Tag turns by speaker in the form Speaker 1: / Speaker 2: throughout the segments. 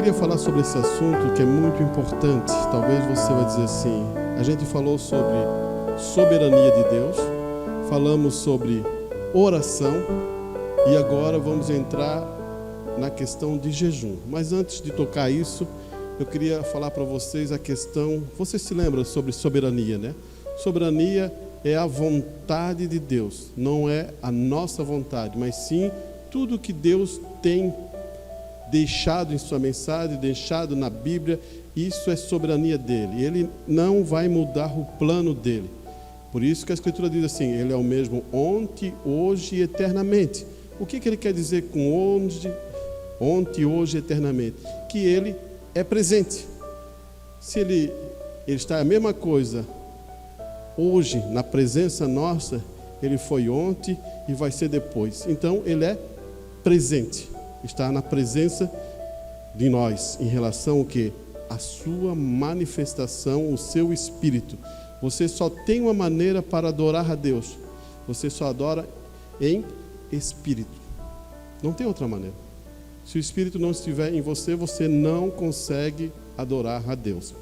Speaker 1: queria falar sobre esse assunto que é muito importante. Talvez você vai dizer assim, a gente falou sobre soberania de Deus, falamos sobre oração e agora vamos entrar na questão de jejum. Mas antes de tocar isso, eu queria falar para vocês a questão, você se lembra sobre soberania, né? Soberania é a vontade de Deus, não é a nossa vontade, mas sim tudo que Deus tem deixado em sua mensagem, deixado na Bíblia, isso é soberania dele. Ele não vai mudar o plano dele. Por isso que a Escritura diz assim, ele é o mesmo ontem, hoje e eternamente. O que ele quer dizer com ontem, hoje e eternamente? Que ele é presente. Se ele está a mesma coisa hoje, na presença nossa, ele foi ontem e vai ser depois. Então ele é presente. Está na presença de nós em relação ao que? A sua manifestação, o seu Espírito. Você só tem uma maneira para adorar a Deus. Você só adora em Espírito. Não tem outra maneira. Se o Espírito não estiver em você, você não consegue adorar a Deus.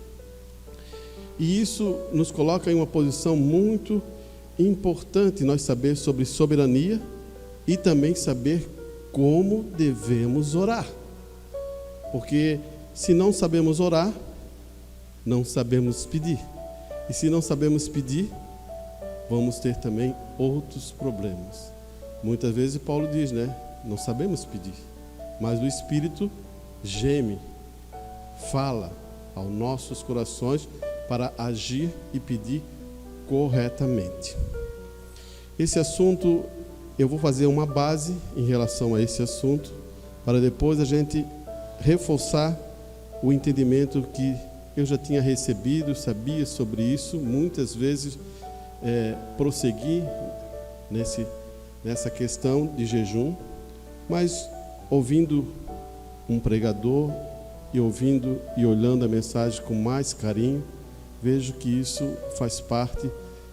Speaker 1: E isso nos coloca em uma posição muito importante, nós saber sobre soberania e também saber como devemos orar. Porque se não sabemos orar, não sabemos pedir. E se não sabemos pedir, vamos ter também outros problemas. Muitas vezes Paulo diz, né? Não sabemos pedir. Mas o Espírito geme, fala aos nossos corações para agir e pedir corretamente. Esse assunto, eu vou fazer uma base em relação a esse assunto, para depois a gente reforçar o entendimento que eu já tinha recebido, sabia sobre isso, muitas vezes prossegui nessa questão de jejum, mas ouvindo um pregador e ouvindo e olhando a mensagem com mais carinho, vejo que isso faz parte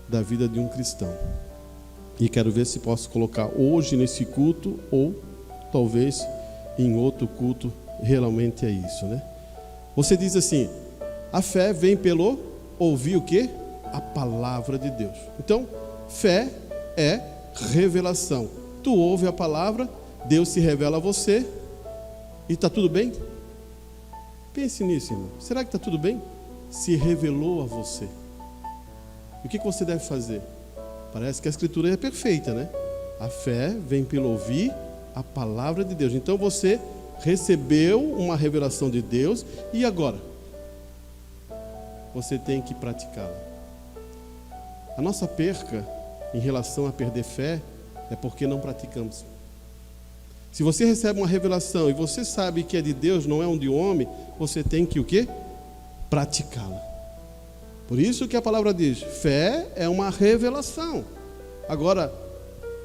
Speaker 1: da vida de um cristão. E quero ver se posso colocar hoje nesse culto ou talvez em outro culto. Realmente é isso, né? Você diz assim, a fé vem pelo ouvir o quê? A palavra de Deus. Então, fé é revelação. Tu ouve a palavra, Deus se revela a você e está tudo bem? Pense nisso, irmão. Será que está tudo bem? Se revelou a você. E o que você deve fazer? Parece que a Escritura é perfeita, né? A fé vem pelo ouvir a palavra de Deus. Então você recebeu uma revelação de Deus e agora? Você tem que praticá-la. A nossa perca em relação a perder fé é porque não praticamos. Se você recebe uma revelação e você sabe que é de Deus, não é um de homem, você tem que o quê? Praticá-la. Por isso que a palavra diz, fé é uma revelação. Agora,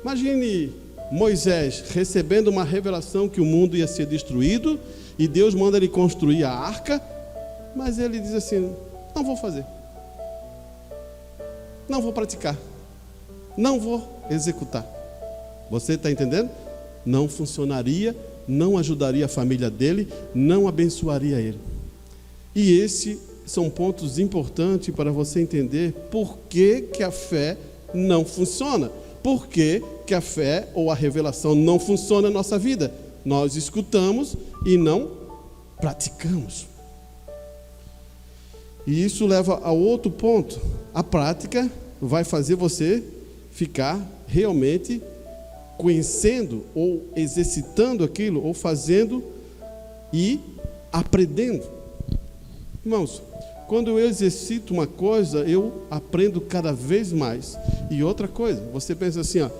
Speaker 1: imagine Moisés recebendo uma revelação que o mundo ia ser destruído e Deus manda ele construir a arca, mas ele diz assim, não vou fazer, não vou praticar, não vou executar. Você está entendendo? Não funcionaria, não ajudaria a família dele, não abençoaria ele. E esses são pontos importantes para você entender por que a fé não funciona. Por que a fé ou a revelação não funciona na nossa vida? Nós escutamos e não praticamos. E isso leva a outro ponto. A prática vai fazer você ficar realmente conhecendo ou exercitando aquilo, ou fazendo e aprendendo. Irmãos, quando eu exercito uma coisa, eu aprendo cada vez mais. E outra coisa, você pensa assim, ó,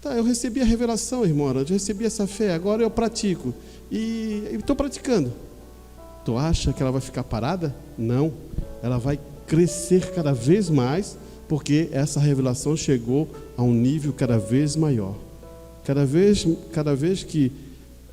Speaker 1: tá, eu recebi a revelação, irmão, eu recebi essa fé, agora eu pratico. E estou praticando. Tu acha que ela vai ficar parada? Não. Ela vai crescer cada vez mais, porque essa revelação chegou a um nível cada vez maior. Cada vez que,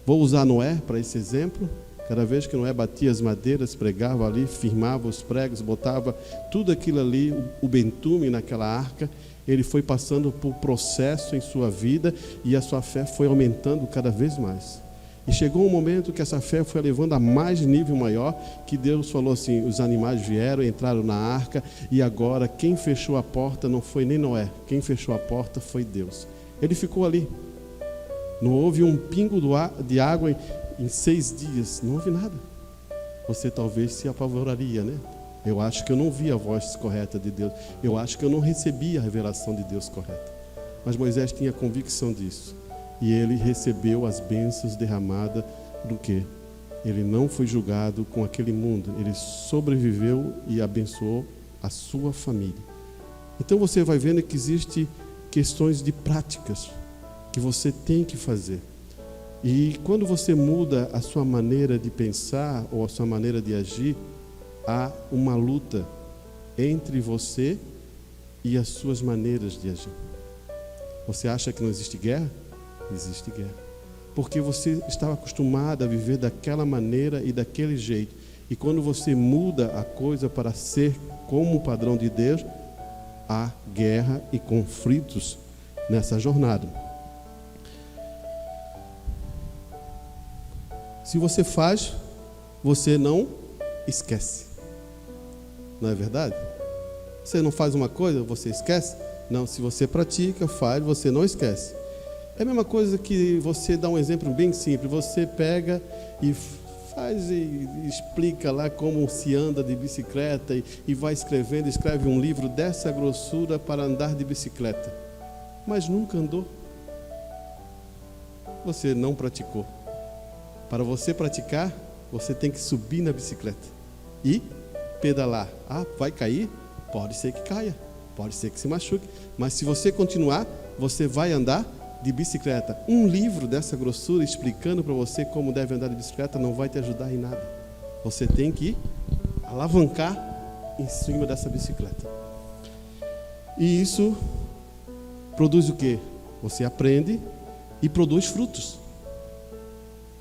Speaker 1: vou usar Noé para esse exemplo, cada vez que Noé batia as madeiras, pregava ali, firmava os pregos, botava tudo aquilo ali, o bentume naquela arca, ele foi passando por processo em sua vida e a sua fé foi aumentando cada vez mais. E chegou um momento que essa fé foi levando a mais nível maior, que Deus falou assim, os animais vieram, entraram na arca, e agora quem fechou a porta não foi nem Noé, quem fechou a porta foi Deus. Ele ficou ali. Não houve um pingo de água em 6 dias, não houve nada. Você talvez se apavoraria, né? Eu acho que eu não vi a voz correta de Deus, eu acho que eu não recebi a revelação de Deus correta. Mas Moisés tinha convicção disso. E ele recebeu as bênçãos derramadas do quê? Ele não foi julgado com aquele mundo. Ele sobreviveu e abençoou a sua família. Então você vai vendo que existem questões de práticas que você tem que fazer. E quando você muda a sua maneira de pensar ou a sua maneira de agir, há uma luta entre você e as suas maneiras de agir. Você acha que não existe guerra? Existe guerra, porque você estava acostumado a viver daquela maneira e daquele jeito, e quando você muda a coisa para ser como o padrão de Deus, há guerra e conflitos nessa jornada. Se você faz, você não esquece, não é verdade? Você não faz uma coisa, você esquece? Não, se você pratica, faz, você não esquece. É a mesma coisa que você dá um exemplo bem simples. Você pega e faz e explica lá como se anda de bicicleta e vai escrevendo, escreve um livro dessa grossura para andar de bicicleta. Mas nunca andou. Você não praticou. Para você praticar, você tem que subir na bicicleta e pedalar. Ah, vai cair? Pode ser que caia, pode ser que se machuque. Mas se você continuar, você vai andar de bicicleta. Um livro dessa grossura explicando para você como deve andar de bicicleta não vai te ajudar em nada. Você tem que alavancar em cima dessa bicicleta. E isso produz o quê? Você aprende e produz frutos.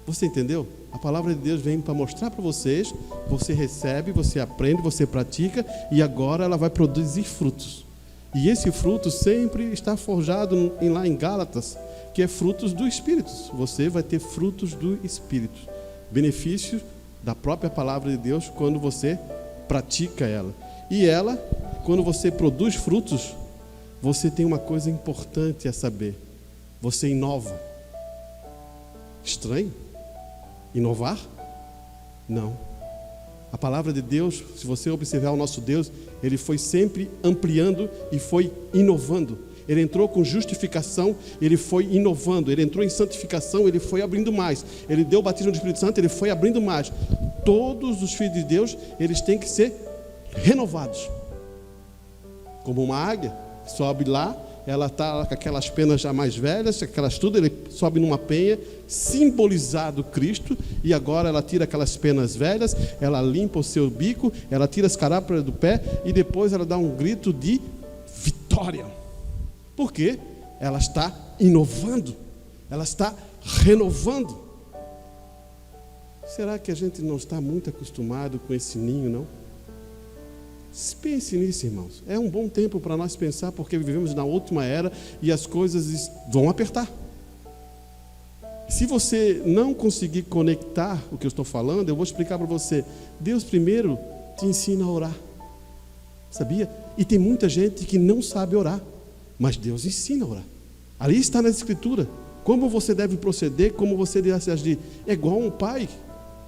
Speaker 1: Você entendeu? A palavra de Deus vem para mostrar para vocês, você recebe, você aprende, você pratica, e agora ela vai produzir frutos. E esse fruto sempre está forjado lá em Gálatas, que é frutos do Espírito. Você vai ter frutos do Espírito. Benefícios da própria palavra de Deus quando você pratica ela. E ela, quando você produz frutos, você tem uma coisa importante a saber. Você inova. Estranho? Inovar? Não. A palavra de Deus, se você observar o nosso Deus, Ele foi sempre ampliando e foi inovando. Ele entrou com justificação, Ele foi inovando. Ele entrou em santificação, Ele foi abrindo mais. Ele deu o batismo do Espírito Santo, Ele foi abrindo mais. Todos os filhos de Deus, eles têm que ser renovados. Como uma águia, sobe lá, ela está com aquelas penas já mais velhas, aquelas tudo, ele sobe numa penha, simbolizado Cristo, e agora ela tira aquelas penas velhas, ela limpa o seu bico, ela tira as carápulas do pé, e depois ela dá um grito de vitória. Por quê? Ela está inovando, ela está renovando. Será que a gente não está muito acostumado com esse ninho, não? Pense nisso, irmãos. É um bom tempo para nós pensar, porque vivemos na última era e as coisas vão apertar. Se você não conseguir conectar o que eu estou falando, eu vou explicar para você. Deus primeiro te ensina a orar. Sabia? E tem muita gente que não sabe orar, mas Deus ensina a orar. Ali está na Escritura. Como você deve proceder, como você deve agir. É igual um pai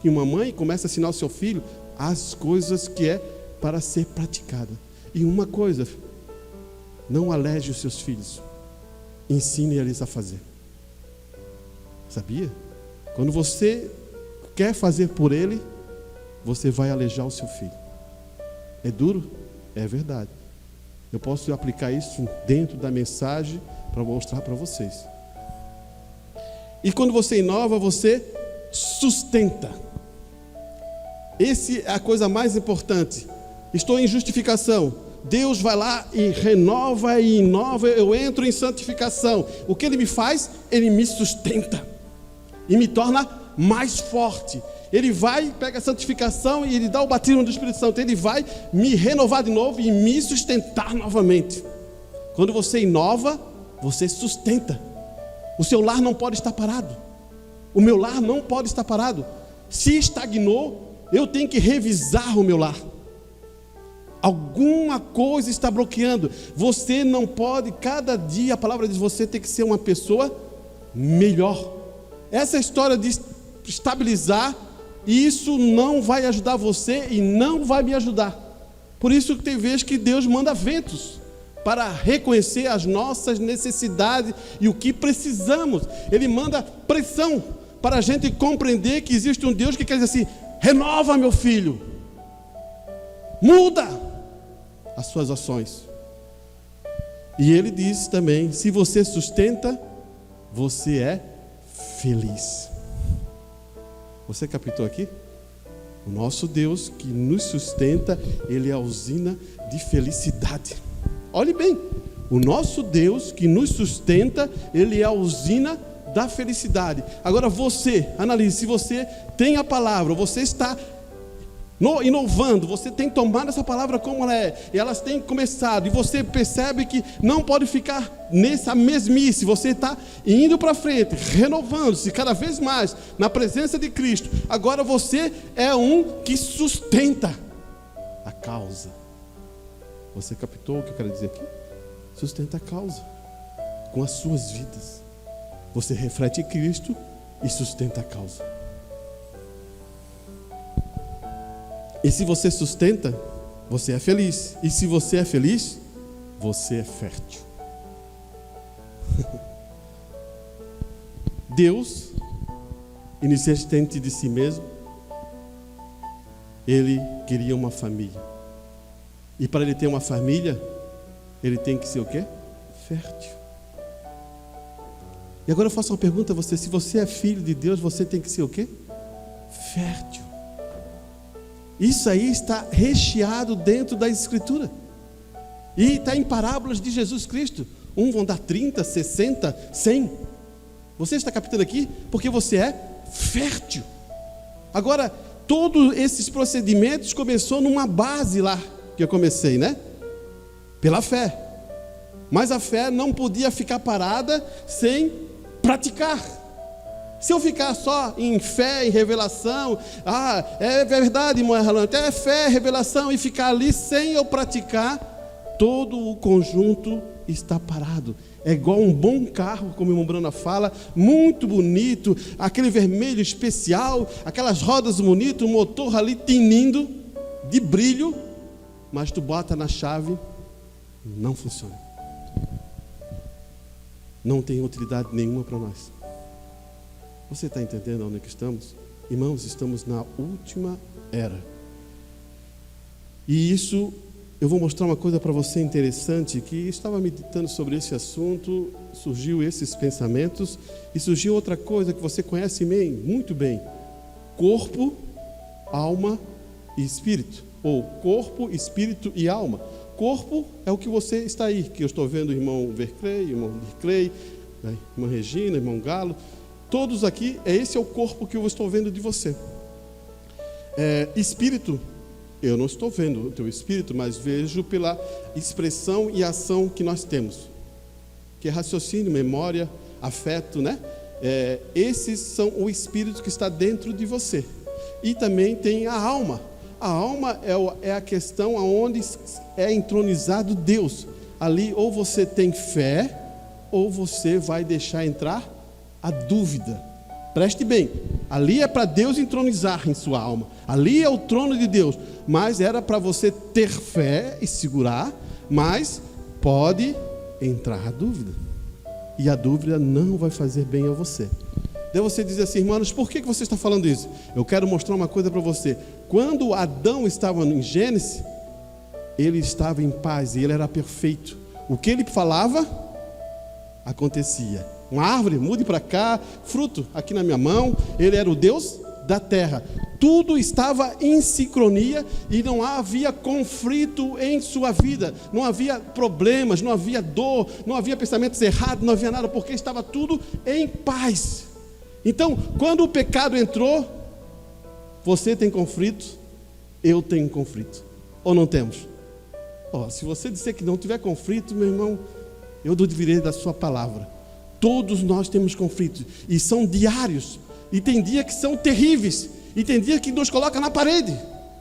Speaker 1: e uma mãe começa a ensinar o seu filho as coisas que é para ser praticada. E uma coisa, não aleje os seus filhos, ensine eles a fazer. Sabia? Quando você quer fazer por ele, você vai alejar o seu filho. É duro? É verdade. Eu posso aplicar isso dentro da mensagem para mostrar para vocês. E quando você inova, você sustenta. Essa é a coisa mais importante. Estou em justificação. Deus vai lá e renova e inova. Eu entro em santificação. O que Ele me faz? Ele me sustenta e me torna mais forte. Ele vai, pega a santificação e Ele dá o batismo do Espírito Santo. Ele vai me renovar de novo e me sustentar novamente. Quando você inova, você sustenta. O seu lar não pode estar parado. O meu lar não pode estar parado. Se estagnou, eu tenho que revisar o meu lar. Alguma coisa está bloqueando. Você não pode, cada dia, a palavra diz, você tem que ser uma pessoa melhor. Essa história de estabilizar, isso não vai ajudar você e não vai me ajudar. Por isso que tem vezes que Deus manda ventos para reconhecer as nossas necessidades e o que precisamos. Ele manda pressão para a gente compreender que existe um Deus que quer dizer assim: renova, meu filho, muda as suas ações. E ele diz também: se você sustenta, você é feliz. Você captou aqui? O nosso Deus que nos sustenta, Ele é a usina de felicidade. Olhe bem, o nosso Deus que nos sustenta, Ele é a usina da felicidade. Agora você, analise, se você tem a palavra, você está inovando, você tem tomado essa palavra como ela é, e elas têm começado, e você percebe que não pode ficar nessa mesmice, você está indo para frente, renovando-se cada vez mais na presença de Cristo. Agora você é um que sustenta a causa. Você captou o que eu quero dizer aqui? Sustenta a causa com as suas vidas. Você reflete Cristo e sustenta a causa. E se você sustenta, você é feliz. E se você é feliz, você é fértil. Deus, iniciante de si mesmo, Ele queria uma família. E para Ele ter uma família, Ele tem que ser o quê? Fértil. E agora eu faço uma pergunta a você: se você é filho de Deus, você tem que ser o quê? Fértil. Isso aí está recheado dentro da Escritura. E está em parábolas de Jesus Cristo. Vão dar 30, 60, 100. Você está captando aqui? Porque você é fértil. Agora, todos esses procedimentos começou numa base lá, que eu comecei, né? Pela fé. Mas a fé não podia ficar parada sem praticar. Se eu ficar só em fé, em revelação, é verdade, irmão Erlan, é fé, revelação, e ficar ali sem eu praticar, todo o conjunto está parado. É igual um bom carro, como o irmão Brana fala, muito bonito, aquele vermelho especial, aquelas rodas bonitas, o motor ali tinindo, de brilho, mas tu bota na chave, não funciona. Não tem utilidade nenhuma para nós. Você está entendendo onde que estamos? Irmãos, estamos na última era. E isso, eu vou mostrar uma coisa para você interessante, que estava meditando sobre esse assunto, surgiu esses pensamentos, e surgiu outra coisa que você conhece bem, muito bem: corpo, alma e espírito. Ou corpo, espírito e alma. Corpo é o que você está aí, que eu estou vendo o irmão Verclay, o irmão Dirclay, a irmã Regina, o irmão Galo. Todos aqui, esse é o corpo que eu estou vendo de você. Espírito, eu não estou vendo o teu espírito, mas vejo pela expressão e ação que nós temos, que é raciocínio, memória, afeto, né? Esses são o espírito que está dentro de você. E também tem a alma. A alma é a questão onde é entronizado Deus. Ali ou você tem fé, ou você vai deixar entrar a dúvida. Preste bem, ali é para Deus entronizar em sua alma, ali é o trono de Deus, mas era para você ter fé e segurar, mas pode entrar a dúvida, e a dúvida não vai fazer bem a você. Daí você diz assim: irmãos, por que você está falando isso? Eu quero mostrar uma coisa para você. Quando Adão estava em Gênesis, ele estava em paz e ele era perfeito. O que ele falava, acontecia. Uma árvore, mude para cá, fruto aqui na minha mão. Ele era o Deus da terra. Tudo estava em sincronia e não havia conflito em sua vida. Não havia problemas, não havia dor, não havia pensamentos errados, não havia nada, porque estava tudo em paz. Então, quando o pecado entrou, você tem conflito, eu tenho conflito. Ou não temos? Se você disser que não tiver conflito, meu irmão, eu duvidarei da sua palavra. Todos nós temos conflitos, e são diários. E tem dias que são terríveis. E tem dias que nos coloca na parede.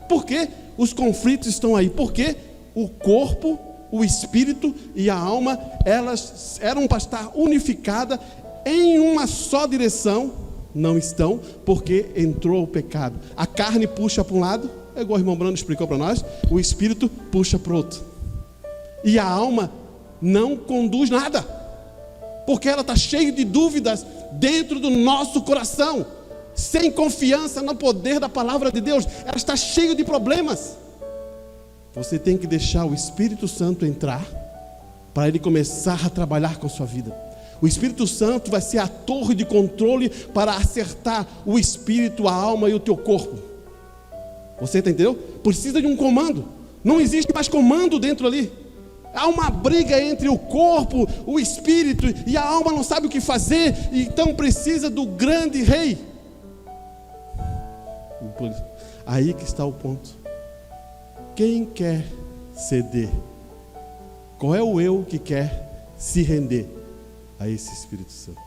Speaker 1: Por quê? Os conflitos estão aí. Porque o corpo, o espírito e a alma, elas eram para estar unificadas em uma só direção. Não estão, porque entrou o pecado. A carne puxa para um lado, é igual o irmão Brando explicou para nós. O espírito puxa para o outro. E a alma não conduz nada, porque ela está cheia de dúvidas dentro do nosso coração, sem confiança no poder da palavra de Deus. Ela está cheia de problemas. Você tem que deixar o Espírito Santo entrar, para ele começar a trabalhar com a sua vida. O Espírito Santo vai ser a torre de controle para acertar o espírito, a alma e o teu corpo. Você entendeu? Precisa de um comando. Não existe mais comando dentro ali. Há uma briga entre o corpo, o espírito, e a alma não sabe o que fazer, então precisa do grande rei. Aí que está o ponto. Quem quer ceder? Qual é o eu que quer se render a esse Espírito Santo?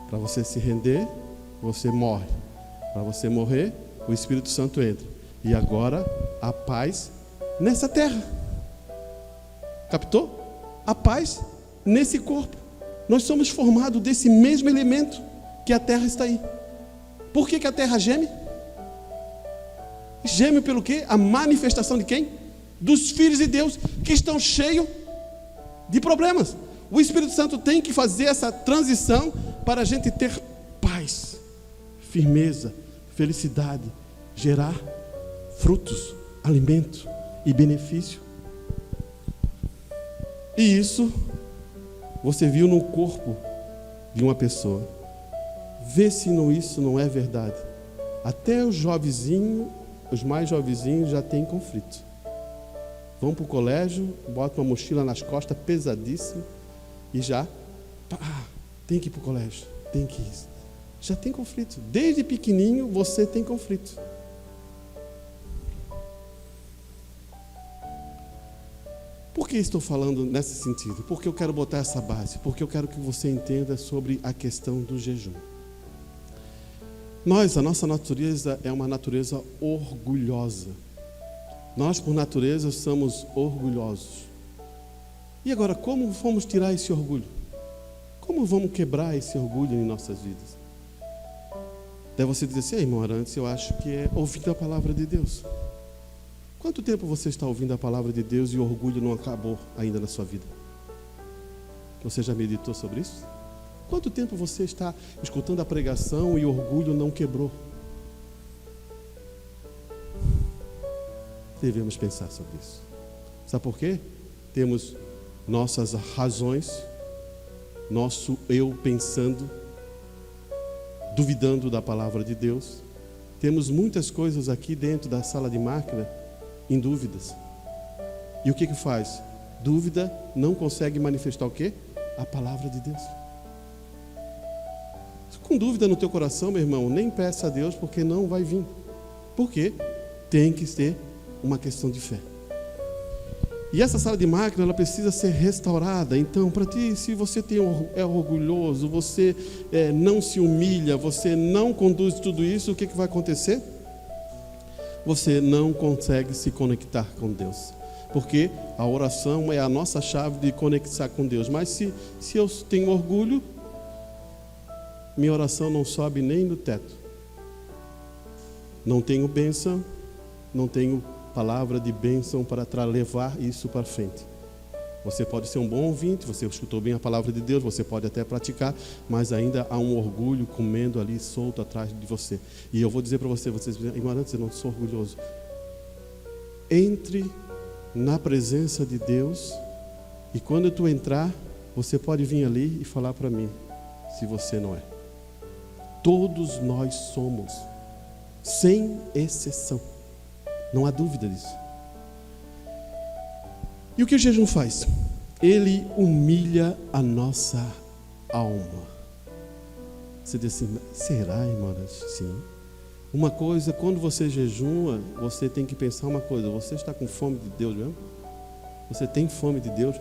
Speaker 1: Para você se render, você morre. Para você morrer, o Espírito Santo entra. E agora a paz nessa terra. Captou? A paz nesse corpo. Nós somos formados desse mesmo elemento que a terra está aí. Por que a terra geme? Geme pelo quê? A manifestação de quem? Dos filhos de Deus, que estão cheios de problemas. O Espírito Santo tem que fazer essa transição para a gente ter paz, firmeza, felicidade, gerar frutos, alimento e benefício. E isso você viu no corpo de uma pessoa. Vê se isso não é verdade. Até os jovenzinhos, os mais jovenzinhos já têm conflito. Vão para o colégio, botam uma mochila nas costas pesadíssima e já tem que ir para o colégio, tem que ir. Já tem conflito. Desde pequenininho você tem conflito. Por que estou falando nesse sentido? Porque eu quero botar essa base, porque eu quero que você entenda sobre a questão do jejum. A nossa natureza é uma natureza orgulhosa. Nós, por natureza, somos orgulhosos. E agora, como vamos tirar esse orgulho? Como vamos quebrar esse orgulho em nossas vidas? Daí você diz assim: irmão Arantes, eu acho que é ouvir a palavra de Deus. Quanto tempo você está ouvindo a palavra de Deus e o orgulho não acabou ainda na sua vida? Você já meditou sobre isso? Quanto tempo você está escutando a pregação e o orgulho não quebrou? Devemos pensar sobre isso. Sabe por quê? Temos nossas razões, nosso eu pensando, duvidando da palavra de Deus. Temos muitas coisas aqui dentro da sala de máquina em dúvidas. E o que faz? Dúvida não consegue manifestar o quê? A palavra de Deus. Com dúvida no teu coração, meu irmão, nem peça a Deus, porque não vai vir. Por quê? Tem que ser uma questão de fé. E essa sala de máquina, ela precisa ser restaurada. Então, para ti, se você é orgulhoso, você não se humilha, você não conduz tudo isso, o que vai acontecer? Você não consegue se conectar com Deus. Porque a oração é a nossa chave de conectar com Deus. Mas se eu tenho orgulho, minha oração não sobe nem no teto. Não tenho bênção, não tenho palavra de bênção para levar isso para frente. Você pode ser um bom ouvinte, você escutou bem a palavra de Deus, você pode até praticar, mas ainda há um orgulho comendo ali, solto atrás de você. E eu vou dizer para vocês, ignorantes, eu não sou orgulhoso. Entre na presença de Deus, e quando tu entrar, você pode vir ali e falar para mim, se você não é. Todos nós somos, sem exceção. Não há dúvida disso. E o que o jejum faz? Ele humilha a nossa alma. Você diz assim: será, irmã? Sim. Uma coisa, quando você jejua, você tem que pensar uma coisa: você está com fome de Deus mesmo? Você tem fome de Deus?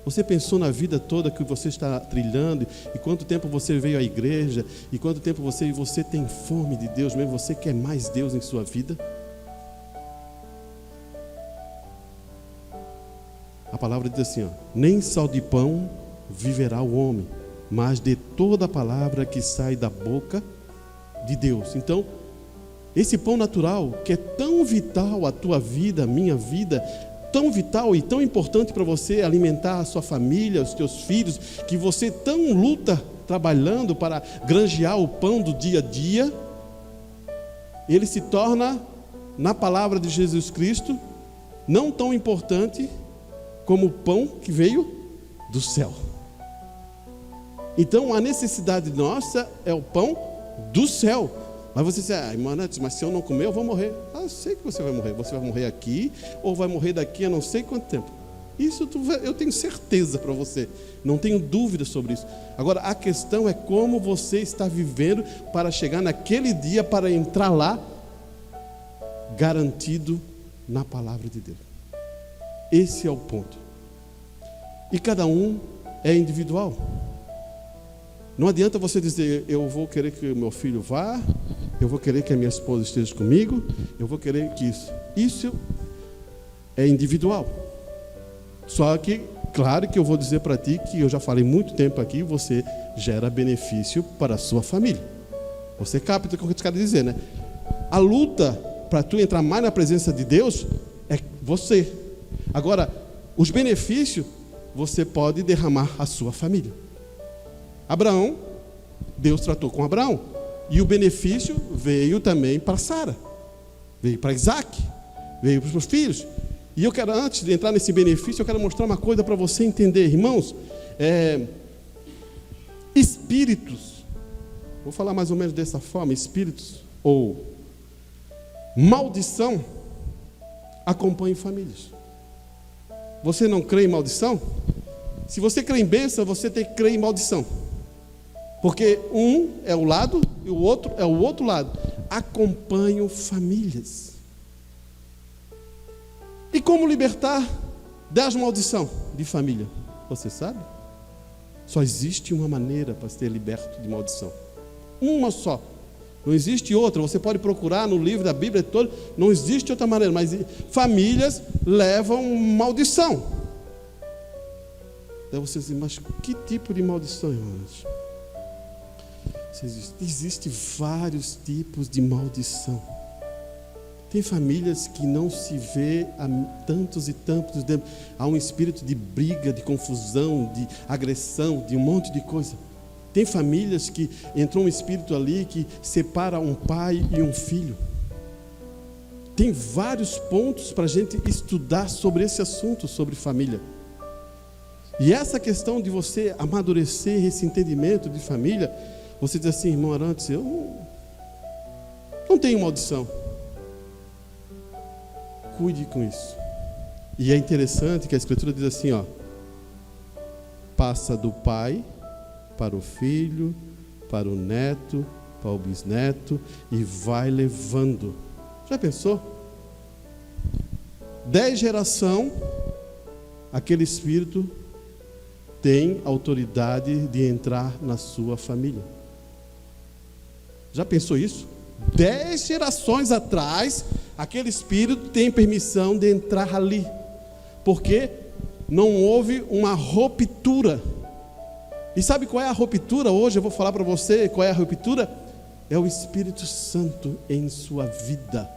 Speaker 1: Você pensou na vida toda que você está trilhando, e quanto tempo você veio à igreja, e quanto tempo você tem fome de Deus mesmo, você quer mais Deus em sua vida? A palavra diz assim, nem só de pão viverá o homem, mas de toda a palavra que sai da boca de Deus. Então, esse pão natural, que é tão vital à tua vida, à minha vida, tão vital e tão importante para você alimentar a sua família, os teus filhos, que você tão luta trabalhando para granjear o pão do dia a dia, ele se torna, na palavra de Jesus Cristo, não tão importante como o pão que veio do céu. Então a necessidade nossa é o pão do céu. Mas você diz, irmã Nantes, mas se eu não comer eu vou morrer. Eu sei que você vai morrer aqui, ou vai morrer daqui a não sei quanto tempo. Isso eu tenho certeza para você, não tenho dúvida sobre isso. Agora a questão é como você está vivendo para chegar naquele dia, para entrar lá garantido na palavra de Deus. Esse é o ponto. E cada um é individual. Não adianta você dizer, eu vou querer que o meu filho vá, eu vou querer que a minha esposa esteja comigo, eu vou querer que isso. Isso é individual. Só que, claro que eu vou dizer para ti que eu já falei muito tempo aqui, você gera benefício para a sua família. Você capta o que eu quero dizer, né? A luta para tu entrar mais na presença de Deus é você. Agora, os benefícios você pode derramar à sua família. Abraão, Deus tratou com Abraão, e o benefício veio também para Sara, veio para Isaac, veio para os seus filhos. E eu quero, antes de entrar nesse benefício, eu quero mostrar uma coisa para você entender, irmãos. Espíritos, vou falar mais ou menos dessa forma, espíritos ou maldição acompanham famílias. Você não crê em maldição? Se você crê em bênção, você tem que crer em maldição. Porque um é o lado e o outro é o outro lado. Acompanham famílias. E como libertar das maldições de família? Você sabe? Só existe uma maneira para ser liberto de maldição. Uma só. Não existe outra. Você pode procurar no livro da Bíblia todo. Não existe outra maneira. Mas famílias levam maldição. Daí você diz, mas que tipo de maldição, irmãos? Existem vários tipos de maldição. Tem famílias que não se vê há tantos e tantos tempos. Há um espírito de briga, de confusão, de agressão, de um monte de coisa. Tem famílias que entrou um espírito ali que separa um pai e um filho. Tem vários pontos para a gente estudar sobre esse assunto, sobre família. E essa questão de você amadurecer esse entendimento de família, você diz assim, irmão Arantes, eu não tenho maldição. Cuide com isso. E é interessante que a Escritura diz assim, passa do pai para o filho, para o neto, para o bisneto, e vai levando. Já pensou? 10 gerações, aquele espírito tem autoridade de entrar na sua família. Já pensou isso? 10 gerações atrás, aquele espírito tem permissão de entrar ali. Porque não houve uma ruptura. E sabe qual é a ruptura hoje? Eu vou falar para você qual é a ruptura. É o Espírito Santo em sua vida.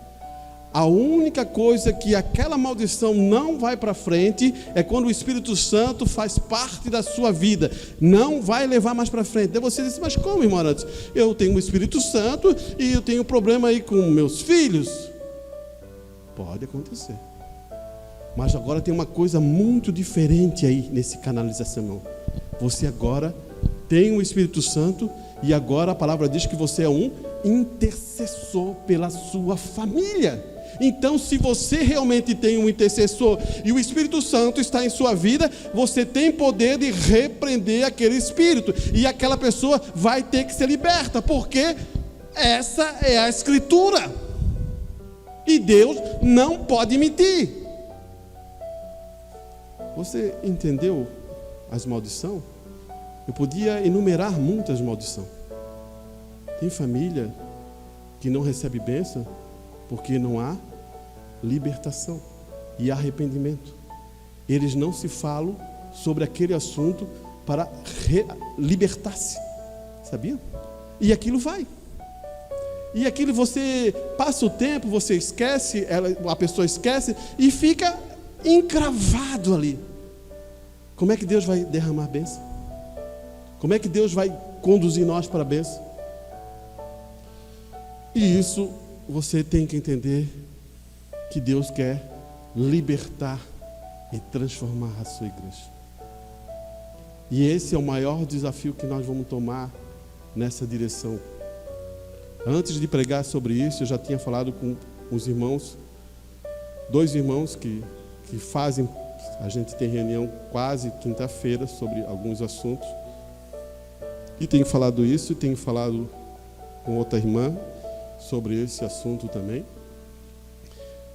Speaker 1: A única coisa que aquela maldição não vai para frente é quando o Espírito Santo faz parte da sua vida. Não vai levar mais para frente. Daí você diz, mas como, irmão Arantes? Eu tenho o Espírito Santo e eu tenho problema aí com meus filhos. Pode acontecer. Mas agora tem uma coisa muito diferente aí nesse canalização, irmão. Você agora tem o Espírito Santo e agora a palavra diz que você é um intercessor pela sua família. Então, se você realmente tem um intercessor e o Espírito Santo está em sua vida, você tem poder de repreender aquele espírito e aquela pessoa vai ter que ser liberta, porque essa é a Escritura e Deus não pode mentir. Você entendeu as maldições, eu podia enumerar muitas maldições. Tem família que não recebe bênção porque não há libertação e arrependimento. Eles não se falam sobre aquele assunto para libertar-se, sabia? E aquilo vai. E aquilo você passa o tempo, você esquece, a pessoa esquece e fica encravado ali. Como é que Deus vai derramar bênção? Como é que Deus vai conduzir nós para a bênção? E isso você tem que entender que Deus quer libertar e transformar a sua igreja. E esse é o maior desafio que nós vamos tomar nessa direção. Antes de pregar sobre isso, eu já tinha falado com os irmãos, 2 irmãos que fazem, a gente tem reunião quase quinta-feira sobre alguns assuntos. E tenho falado isso, e tenho falado com outra irmã sobre esse assunto também.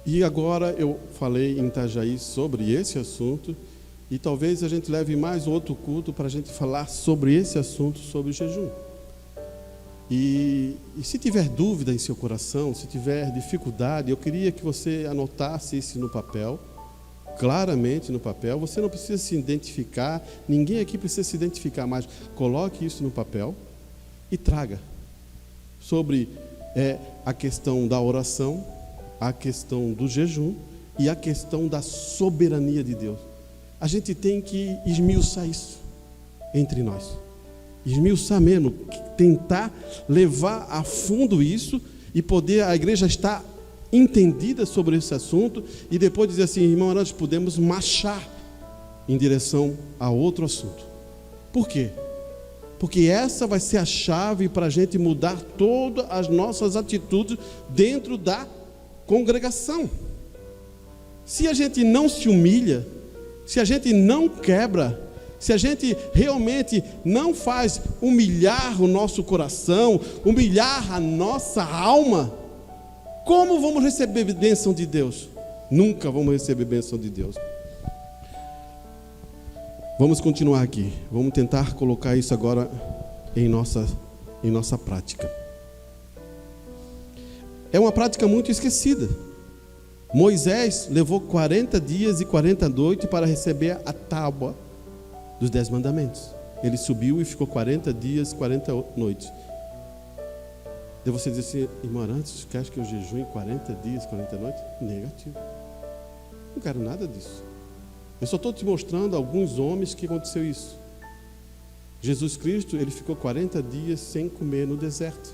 Speaker 1: E agora eu falei em Itajaí sobre esse assunto, e talvez a gente leve mais outro culto para a gente falar sobre esse assunto, sobre o jejum. E se tiver dúvida em seu coração, se tiver dificuldade, eu queria que você anotasse isso no papel, claramente no papel. Você não precisa se identificar, ninguém aqui precisa se identificar, mas coloque isso no papel e traga sobre a questão da oração, a questão do jejum e a questão da soberania de Deus. A gente tem que esmiuçar isso entre nós. Esmiuçar mesmo, tentar levar a fundo isso e poder a igreja estar entendida sobre esse assunto e depois dizer assim, irmão, nós podemos marchar em direção a outro assunto. Por quê? Porque essa vai ser a chave para a gente mudar todas as nossas atitudes dentro da congregação. Se a gente não se humilha, se a gente não quebra, se a gente realmente não faz humilhar o nosso coração, humilhar a nossa alma, como vamos receber bênção de Deus? Nunca vamos receber bênção de Deus. Vamos continuar aqui. Vamos tentar colocar isso agora em nossa prática. É uma prática muito esquecida. Moisés levou 40 dias e 40 noites para receber a tábua dos 10 mandamentos. Ele subiu e ficou 40 dias, 40 noites. Daí você diz assim, irmão Arantes, você acha que eu jejum em 40 dias, 40 noites? Negativo. Não quero nada disso. Eu só estou te mostrando alguns homens que aconteceu isso. Jesus Cristo, ele ficou 40 dias sem comer no deserto.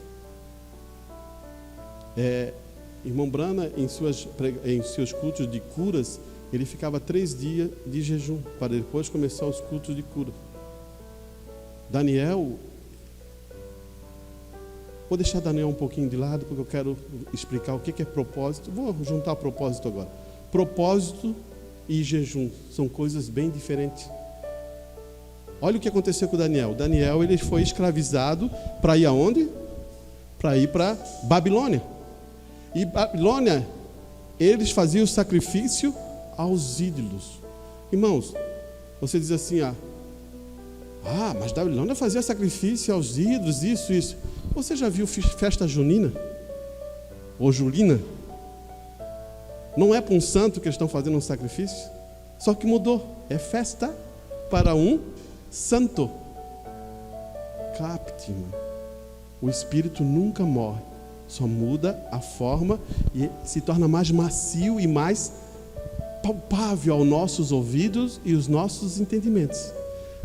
Speaker 1: Irmão Brana, em seus cultos de curas, ele ficava 3 dias de jejum, para depois começar os cultos de cura. Daniel, vou deixar Daniel um pouquinho de lado, porque eu quero explicar o que é propósito. Vou juntar propósito agora. Propósito e jejum são coisas bem diferentes. Olha o que aconteceu com Daniel. Daniel, ele foi escravizado para ir aonde? Para ir para Babilônia. E Babilônia, eles faziam sacrifício aos ídolos. Irmãos, você diz assim, mas Babilônia fazia sacrifício aos ídolos, isso. Você já viu festa junina? Ou julina? Não é para um santo que eles estão fazendo um sacrifício? Só que mudou. É festa para um santo. Capte, irmão. O espírito nunca morre. Só muda a forma e se torna mais macio e mais palpável aos nossos ouvidos e os nossos entendimentos.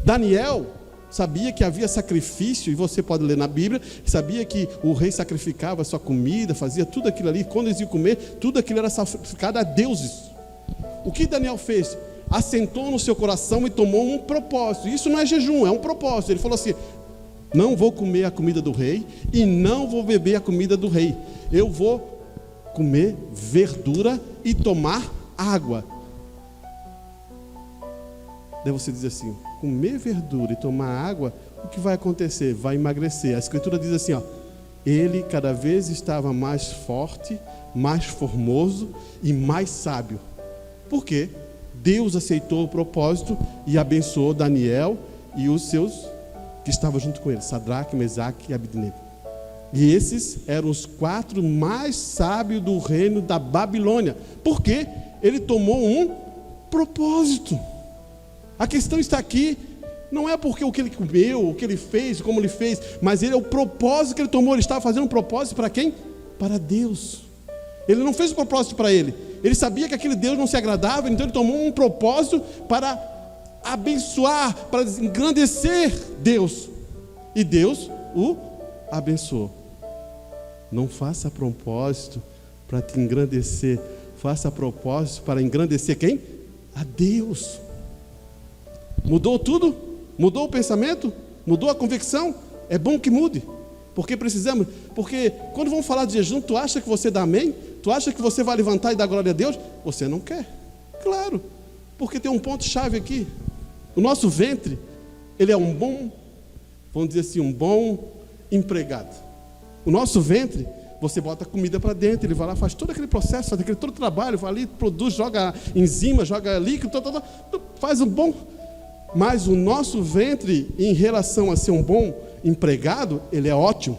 Speaker 1: Daniel sabia que havia sacrifício, e você pode ler na Bíblia, sabia que o rei sacrificava a sua comida, fazia tudo aquilo ali, quando eles iam comer, tudo aquilo era sacrificado a deuses. O que Daniel fez? Assentou no seu coração e tomou um propósito. Isso não é jejum, é um propósito. Ele falou assim, não vou comer a comida do rei e não vou beber a comida do rei. Eu vou comer verdura e tomar água. Daí você diz assim, comer verdura e tomar água, o que vai acontecer? Vai emagrecer. A Escritura diz assim, ele cada vez estava mais forte, mais formoso e mais sábio. Por quê? Deus aceitou o propósito e abençoou Daniel e os seus que estavam junto com ele, Sadraque, Mesaque e Abednego. E esses eram os 4 mais sábios do reino da Babilônia. Por quê? Ele tomou um propósito. A questão está aqui, não é porque o que ele comeu, o que ele fez, como ele fez, mas ele é o propósito que ele tomou. Ele estava fazendo um propósito para quem? Para Deus. Ele não fez um propósito para ele. Ele sabia que aquele Deus não se agradava, então ele tomou um propósito para abençoar, para engrandecer Deus. E Deus o abençoou. Não faça propósito para te engrandecer. Faça propósito para engrandecer quem? A Deus. Mudou tudo? Mudou o pensamento? Mudou a convicção? É bom que mude. Porque precisamos. Porque quando vamos falar de jejum, tu acha que você dá amém? Tu acha que você vai levantar e dar glória a Deus? Você não quer. Claro. Porque tem um ponto-chave aqui. O nosso ventre, ele é um bom, vamos dizer assim, um bom empregado. O nosso ventre, você bota comida para dentro, ele vai lá, faz todo aquele processo, faz aquele todo o trabalho, vai ali, produz, joga enzima, joga líquido, faz um bom. Mas o nosso ventre, em relação a ser um bom empregado, ele é ótimo.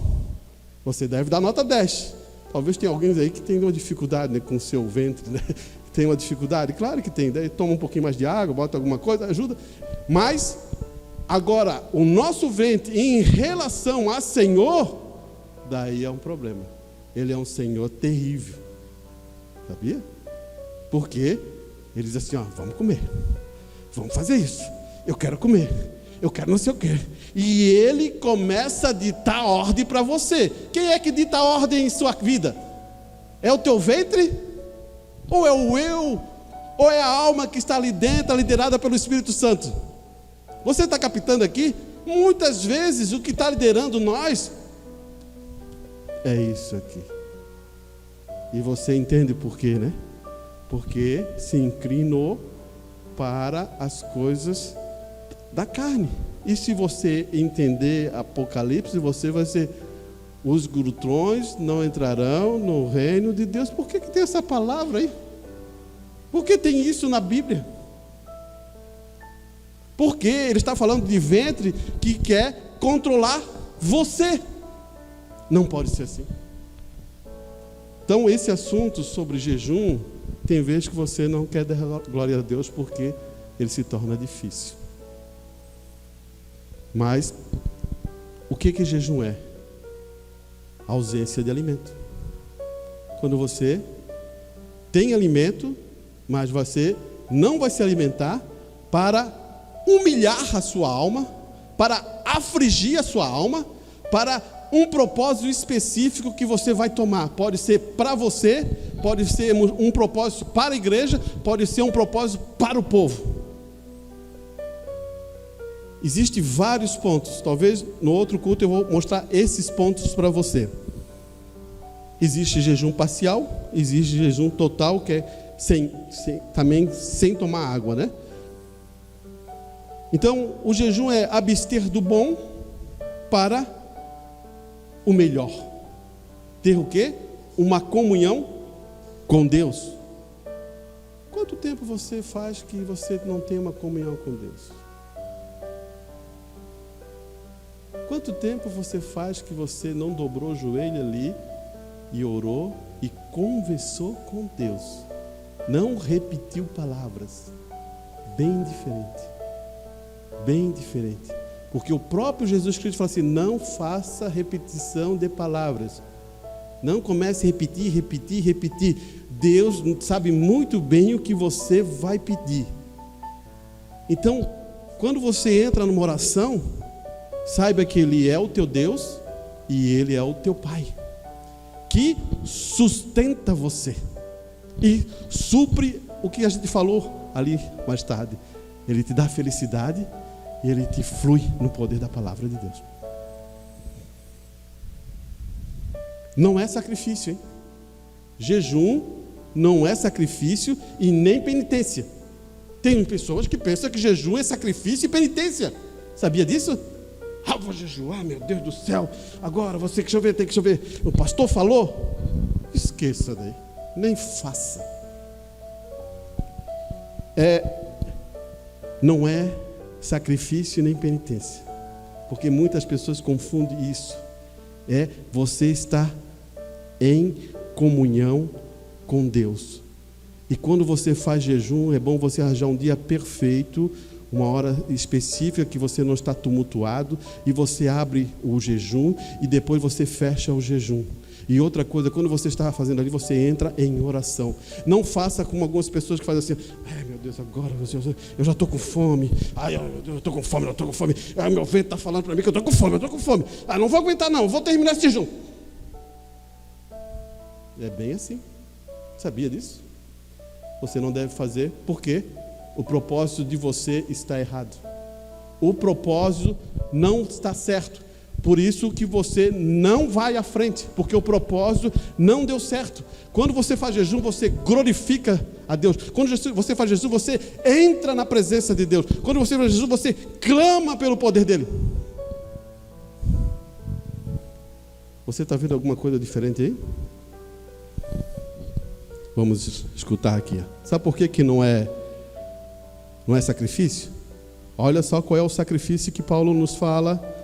Speaker 1: Você deve dar nota 10. Talvez tenha alguém aí que tenha uma dificuldade, né, com o seu ventre, né? Tem uma dificuldade? Claro que tem. Daí toma um pouquinho mais de água, bota alguma coisa, ajuda. Mas, agora, o nosso ventre, em relação a Senhor, daí é um problema. Ele é um Senhor terrível. Sabia? Porque ele diz assim, ó, vamos comer. Vamos fazer isso. Eu quero comer. Eu quero não sei o quê. E ele começa a ditar ordem para você. Quem é que dita ordem em sua vida? É o teu ventre? Ou é o eu? Ou é a alma que está ali dentro, liderada pelo Espírito Santo? Você está captando aqui? Muitas vezes o que está liderando nós é isso aqui. E você entende por quê, né? Porque se inclinou para as coisas da carne. E se você entender Apocalipse, você vai ser: os glutões não entrarão no reino de Deus. Por que tem essa palavra aí? Por que tem isso na Bíblia? Porque ele está falando de ventre que quer controlar você. Não pode ser assim. Então esse assunto sobre jejum, tem vezes que você não quer dar glória a Deus porque ele se torna difícil. Mas o que jejum é? Ausência de alimento. Quando você tem alimento, mas você não vai se alimentar para humilhar a sua alma, para afligir a sua alma, para um propósito específico que você vai tomar. Pode ser para você, pode ser um propósito para a igreja, pode ser um propósito para o povo. Existem vários pontos. Talvez no outro culto eu vou mostrar esses pontos para você. Existe jejum parcial, existe jejum total, que é também sem tomar água, né? Então, o jejum é abster do bom para o melhor. Ter o quê? Uma comunhão com Deus. Quanto tempo você faz que você não tem uma comunhão com Deus? Quanto tempo você faz que você não dobrou o joelho ali e orou e conversou com Deus? Não repetiu palavras. Bem diferente. Bem diferente. Porque o próprio Jesus Cristo fala assim: não faça repetição de palavras. Não comece a repetir, repetir, repetir. Deus sabe muito bem o que você vai pedir. Então, quando você entra numa oração, saiba que Ele é o teu Deus e Ele é o teu Pai, que sustenta você e supre o que a gente falou ali mais tarde. Ele te dá felicidade e Ele te flui no poder da palavra de Deus. Não é sacrifício, hein? Jejum não é sacrifício e nem penitência. Tem pessoas que pensam que jejum é sacrifício e penitência. Sabia disso? Ah, vou jejuar, meu Deus do céu. Agora você que chover, tem que chover. O pastor falou? Esqueça daí. Nem faça. não é sacrifício nem penitência, porque muitas pessoas confundem isso. Você está em comunhão com Deus. E quando você faz jejum, é bom você arranjar um dia perfeito, uma hora específica que você não está tumultuado, e você abre o jejum e depois você fecha o jejum. E outra coisa, quando você está fazendo ali, você entra em oração. Não faça como algumas pessoas que fazem assim: ai meu Deus, agora eu já estou com fome. Ai, eu estou com fome, eu estou com fome. Ai, meu vento está falando para mim que eu estou com fome, eu estou com fome. Ah, não vou aguentar não, vou terminar esse jejum. É bem assim. Sabia disso? Você não deve fazer, porque o propósito de você está errado. O propósito não está certo. Por isso que você não vai à frente, porque o propósito não deu certo. Quando você faz jejum, você glorifica a Deus. Quando você faz jejum, você entra na presença de Deus. Quando você faz jejum, você clama pelo poder dele. Você está vendo alguma coisa diferente aí? Vamos escutar aqui. Sabe por que não é sacrifício? Olha só qual é o sacrifício que Paulo nos fala.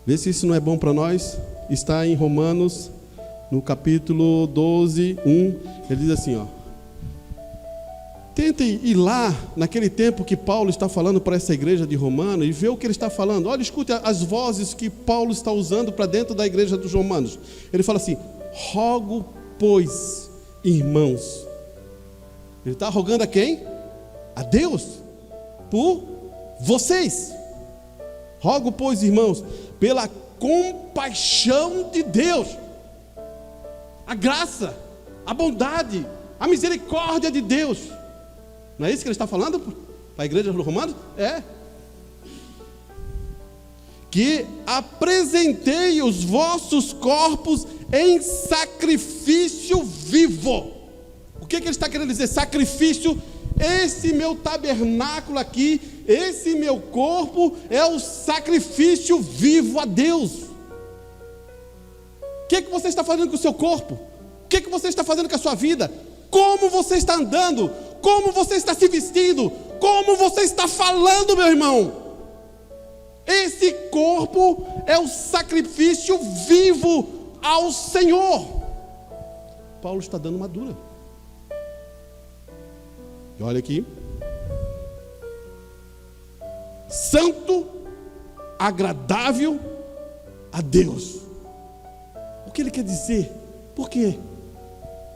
Speaker 1: Vê se isso não é bom para nós. Está em Romanos, no capítulo 12, 1. Ele diz assim, tentem ir lá, naquele tempo que Paulo está falando para essa igreja de Romano, e ver o que ele está falando. Olha, escute as vozes que Paulo está usando para dentro da igreja dos romanos. Ele fala assim: rogo, pois, irmãos. Ele está rogando a quem? A Deus, por vocês. Rogo, pois, irmãos, pela compaixão de Deus, a graça, a bondade, a misericórdia de Deus. Não é isso que ele está falando para a igreja dos romanos? Que apresentei os vossos corpos em sacrifício vivo. O que ele está querendo dizer? Sacrifício. Esse meu tabernáculo aqui, esse meu corpo é o sacrifício vivo a Deus. O que você está fazendo com o seu corpo? O que você está fazendo com a sua vida? Como você está andando? Como você está se vestindo? Como você está falando, meu irmão? Esse corpo é o sacrifício vivo ao Senhor. Paulo está dando uma dura. E olha aqui: santo, agradável a Deus. O que ele quer dizer? Por quê?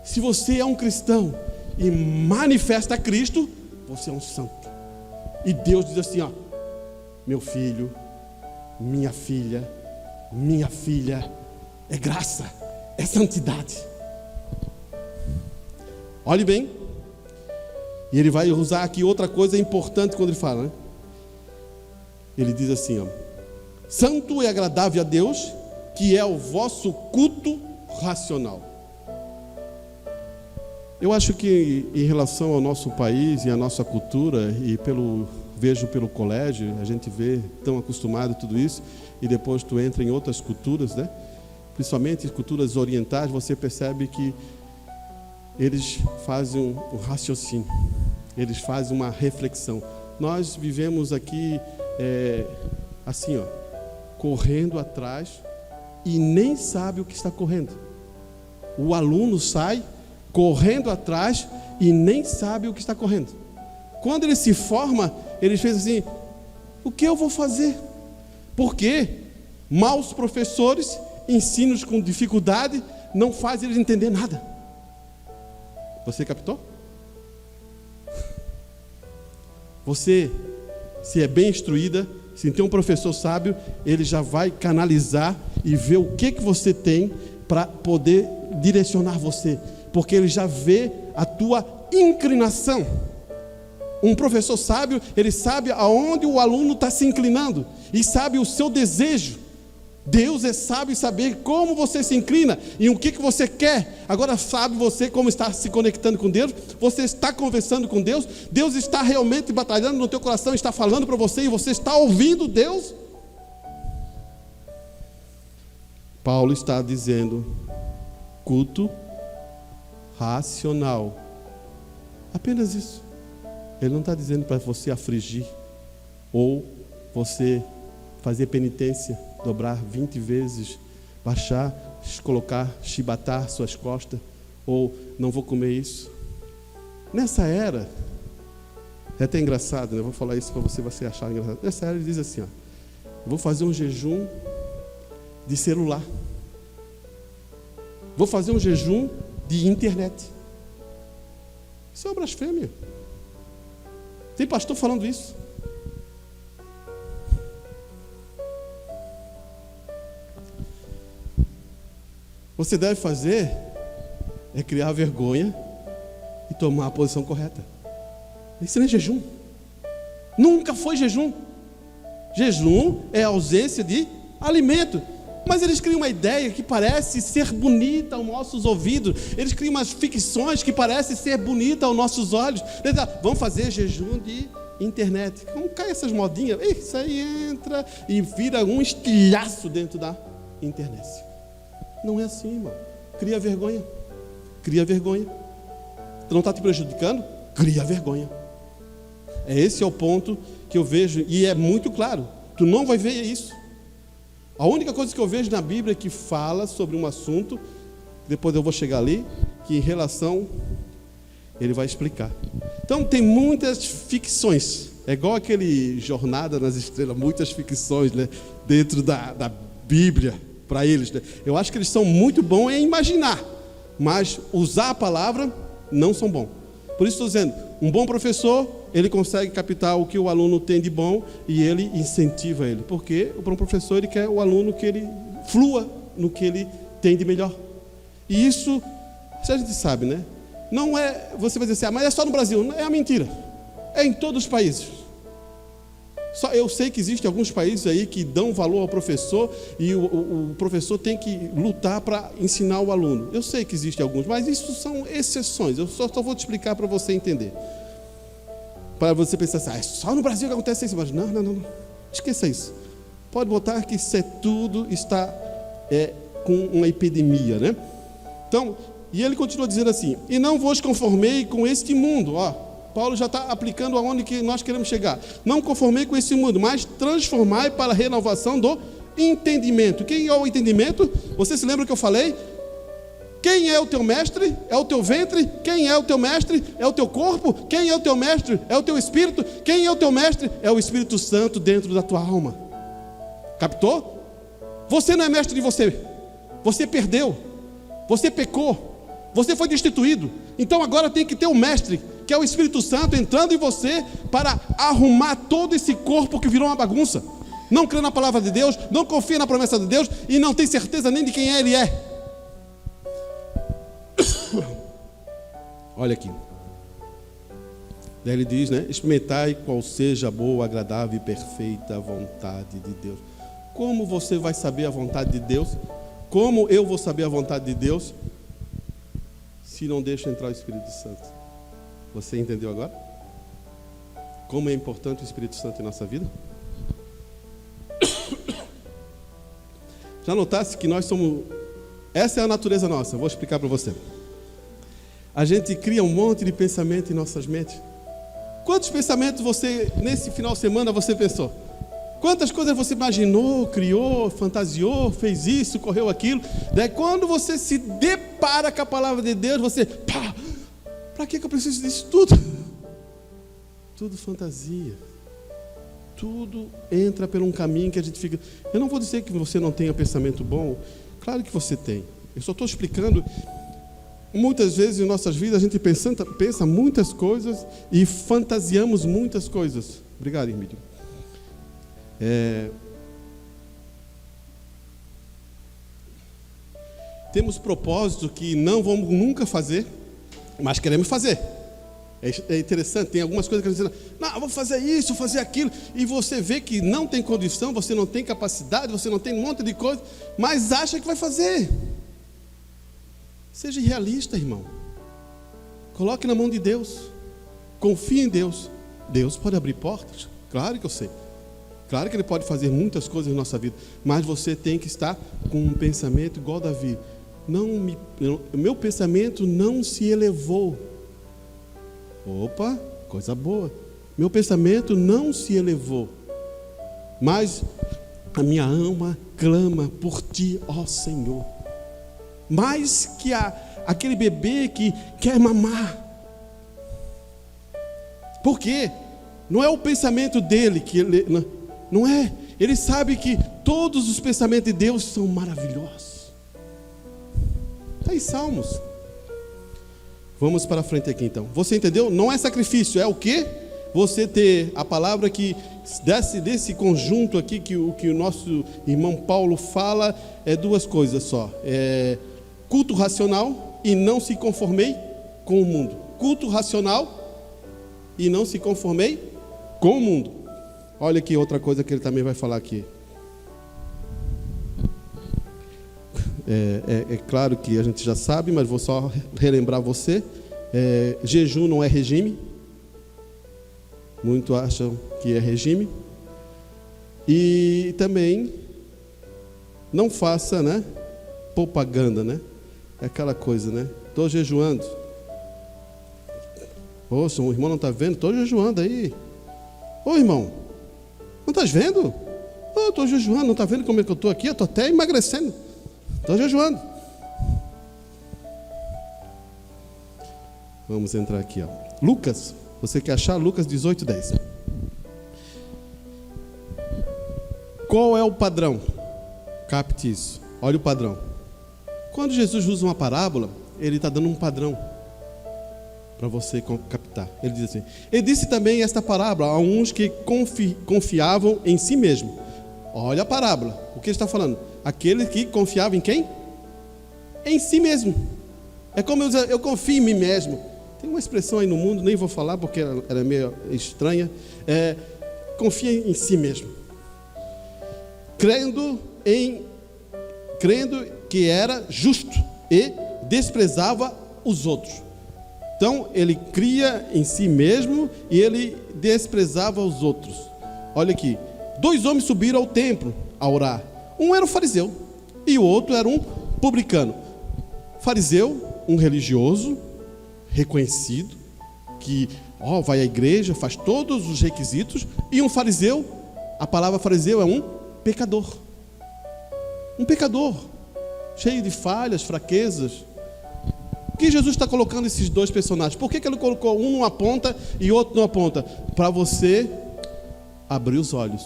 Speaker 1: Se você é um cristão e manifesta Cristo, você é um santo. E Deus diz assim: meu filho, minha filha, é graça, é santidade. Olhe bem. E ele vai usar aqui outra coisa importante quando ele fala, né? Ele diz assim, santo e agradável a Deus, que é o vosso culto racional. Eu acho que em relação ao nosso país e à nossa cultura, e vejo pelo colégio, a gente vê tão acostumado a tudo isso, e depois tu entra em outras culturas, né? Principalmente culturas orientais, você percebe que eles fazem um raciocínio, eles fazem uma reflexão. Nós vivemos aqui assim, correndo atrás e nem sabe o que está correndo. O aluno sai correndo atrás e nem sabe o que está correndo. Quando ele se forma, ele fez assim: o que eu vou fazer? Porque maus professores, ensinos com dificuldade, não fazem eles entender nada. Você captou? Você, se é bem instruída, se tem um professor sábio, ele já vai canalizar e ver o que você tem para poder direcionar você, porque ele já vê a tua inclinação. Um professor sábio, ele sabe aonde o aluno está se inclinando e sabe o seu desejo. Deus é sábio em saber como você se inclina e o que você quer. Agora, sabe você como está se conectando com Deus? Você está conversando com Deus? Deus está realmente batalhando no teu coração, está falando para você e você está ouvindo Deus? Paulo está dizendo: culto racional. Apenas isso. Ele não está dizendo para você afligir, ou você fazer penitência, dobrar 20 vezes, baixar, colocar, chibatar suas costas, ou não vou comer isso. Nessa era, é até engraçado, né? Eu vou falar isso para você achar engraçado. Nessa era ele diz assim, ó, eu vou fazer um jejum de celular. Vou fazer um jejum de internet. Isso é uma blasfêmia. Tem pastor falando isso. Você deve fazer é criar vergonha e tomar a posição correta. Isso não é jejum. Nunca foi jejum. Jejum é ausência de alimento. Mas eles criam uma ideia que parece ser bonita aos nossos ouvidos. Eles criam umas ficções que parecem ser bonitas aos nossos olhos. Eles dizem, vamos fazer jejum de internet. Como cai essas modinhas? Isso aí entra e vira um estilhaço dentro da internet. Não é assim, irmão. Cria vergonha. Cria vergonha. Tu não está te prejudicando? Cria vergonha. Esse é o ponto que eu vejo, e é muito claro. Tu não vai ver isso. A única coisa que eu vejo na Bíblia que fala sobre um assunto, depois eu vou chegar ali, que em relação, ele vai explicar. Então tem muitas ficções, é igual aquele Jornada nas Estrelas, muitas ficções, né, dentro da Bíblia, para eles, né? Eu acho que eles são muito bons em imaginar, mas usar a palavra não são bons. Por isso estou dizendo, um bom professor, ele consegue captar o que o aluno tem de bom e ele incentiva ele. Porque o bom professor, ele quer o aluno que ele flua no que ele tem de melhor. E isso, a gente sabe, né? Não é, você vai dizer assim, mas é só no Brasil. Não, é a mentira. É em todos os países. Só eu sei que existem alguns países aí que dão valor ao professor e o professor tem que lutar para ensinar o aluno. Eu sei que existem alguns, mas isso são exceções. Eu só vou te explicar para você entender. Para você pensar assim, é só no Brasil que acontece isso. Mas não. Esqueça isso. Pode botar que isso tudo está com uma epidemia, né? Então, e ele continua dizendo assim, e não vos conformei com este mundo, ó. Paulo já está aplicando aonde que nós queremos chegar. Não conformei com esse mundo, mas transformai para a renovação do entendimento. Quem é o entendimento? Você se lembra que eu falei? Quem é o teu mestre? É o teu ventre? Quem é o teu mestre? É o teu corpo? Quem é o teu mestre? É o teu espírito? Quem é o teu mestre? É o Espírito Santo dentro da tua alma. Captou? Você não é mestre de você. Você perdeu. Você pecou. Você foi destituído. Então agora tem que ter um mestre, que é o Espírito Santo entrando em você para arrumar todo esse corpo que virou uma bagunça. Não crê na palavra de Deus, não confia na promessa de Deus e não tem certeza nem de quem ele é. Olha aqui. Daí ele diz, né? Experimentai qual seja a boa, agradável e perfeita vontade de Deus. Como você vai saber a vontade de Deus? Como eu vou saber a vontade de Deus se não deixa entrar o Espírito Santo? Você entendeu agora? Como é importante o Espírito Santo em nossa vida? Já notasse que nós somos... Essa é a natureza nossa, vou explicar para você. A gente cria um monte de pensamento em nossas mentes. Quantos pensamentos você, nesse final de semana, você pensou? Quantas coisas você imaginou, criou, fantasiou, fez isso, correu aquilo? Daí quando você se depara com a palavra de Deus, você... Pá, para que eu preciso disso tudo? Tudo fantasia. Tudo entra por um caminho que a gente fica... Eu não vou dizer que você não tenha pensamento bom. Claro que você tem. Eu só estou explicando... Muitas vezes em nossas vidas a gente pensa muitas coisas e fantasiamos muitas coisas. Obrigado, Irmídio. Temos propósitos que não vamos nunca fazer, mas queremos fazer. É interessante, tem algumas coisas que a gente diz, não, vou fazer isso, fazer aquilo, e você vê que não tem condição, você não tem capacidade, você não tem um monte de coisa, mas acha que vai fazer. Seja realista, irmão. Coloque na mão de Deus. Confie em Deus. Deus pode abrir portas. Claro que eu sei. Claro que Ele pode fazer muitas coisas na nossa vida. Mas você tem que estar com um pensamento igual Davi. O meu pensamento não se elevou. Opa, coisa boa. Meu pensamento não se elevou, mas a minha alma clama por ti, ó Senhor. Mais que aquele bebê que quer mamar. Por quê? Não é o pensamento dele que ele... Não é. Ele sabe que todos os pensamentos de Deus são maravilhosos. Está em Salmos. Vamos para frente aqui então. Você entendeu? Não é sacrifício, é o quê? Você ter a palavra que desse conjunto aqui que o nosso irmão Paulo fala é duas coisas só. É culto racional e não se conformei com o mundo. Culto racional e não se conformei com o mundo. Olha aqui outra coisa que ele também vai falar aqui. É claro que a gente já sabe, mas vou só relembrar você. Jejum não é regime. Muitos acham que é regime. E também não faça, né, propaganda, né? É aquela coisa, né? Estou jejuando. Poxa, o irmão não está vendo? Estou jejuando aí. Ô irmão, não estás vendo? Eu estou jejuando, não está vendo como é que eu estou aqui? Eu estou até emagrecendo. Estou jejuando. Vamos entrar aqui, ó. Lucas, você quer achar? Lucas 18:10. Qual é o padrão? Capte isso. Olha o padrão. Quando Jesus usa uma parábola, ele está dando um padrão para você captar. Ele diz assim: ele disse também esta parábola a uns que confiavam em si mesmo. Olha a parábola. O que ele está falando? Aquele que confiava em quem? Em si mesmo. É como eu dizer, eu confio em mim mesmo. Tem uma expressão aí no mundo, nem vou falar porque ela é meio estranha. Confia em si mesmo. Crendo que era justo e desprezava os outros. Então, ele cria em si mesmo e ele desprezava os outros. Olha aqui. 2 homens subiram ao templo a orar. Um era um fariseu e o outro era um publicano. Fariseu, um religioso, reconhecido, que vai à igreja, faz todos os requisitos. E um fariseu, a palavra fariseu é um pecador. Um pecador, cheio de falhas, fraquezas. Por que Jesus está colocando esses dois personagens? Por que ele colocou um numa ponta e outro numa ponta? Para você abrir os olhos.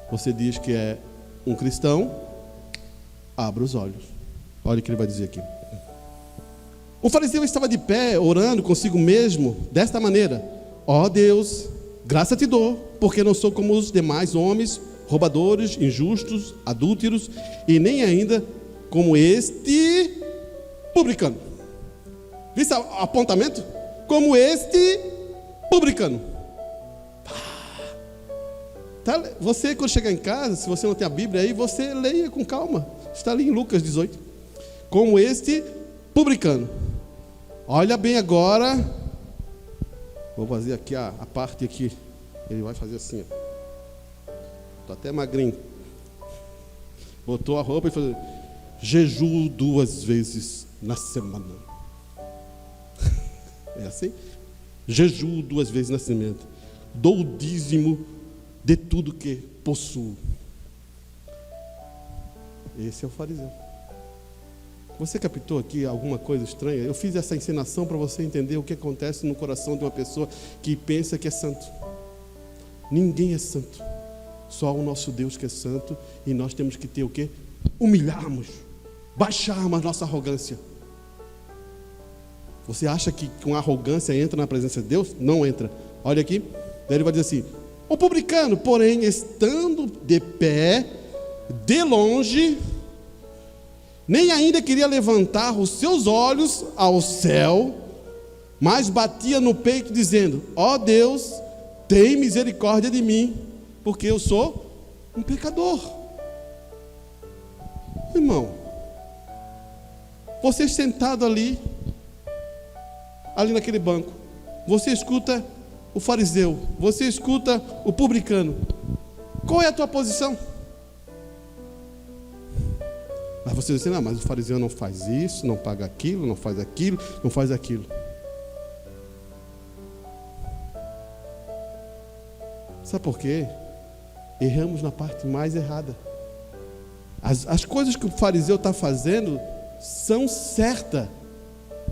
Speaker 1: Você diz que é um cristão, abra os olhos. Olha o que ele vai dizer aqui. O fariseu estava de pé, orando consigo mesmo, desta maneira: ó Deus, graça te dou, porque não sou como os demais homens, roubadores, injustos, adúlteros, e nem ainda como este publicano. Viste o apontamento? Como este publicano. Tá? Você, quando chegar em casa, se você não tem a Bíblia aí, você leia com calma. Está ali em Lucas 18. Como este publicano. Olha bem agora. Vou fazer aqui a parte aqui. Ele vai fazer assim. Estou até magrinho. Botou a roupa e falou: jejuo 2 vezes na semana. É assim? Jejuo 2 vezes na semana. Dou o dízimo de tudo que possuo. Esse é o fariseu. Você captou aqui alguma coisa estranha? Eu fiz essa encenação para você entender o que acontece no coração de uma pessoa que pensa que é santo. Ninguém é santo. Só o nosso Deus que é santo. E nós temos que ter o quê? Humilharmos. Baixarmos a nossa arrogância. Você acha que com arrogância entra na presença de Deus? Não entra. Olha aqui. Daí ele vai dizer assim: o publicano, porém, estando de pé, de longe, nem ainda queria levantar os seus olhos ao céu, mas batia no peito dizendo: ó Deus, tem misericórdia de mim, porque eu sou um pecador. Irmão, você sentado ali naquele banco, você escuta o fariseu, você escuta o publicano. Qual é a tua posição? Mas você diz assim: não, mas o fariseu não faz isso, não paga aquilo, não faz aquilo, não faz aquilo. Sabe por quê? Erramos na parte mais errada. As coisas que o fariseu está fazendo são certas,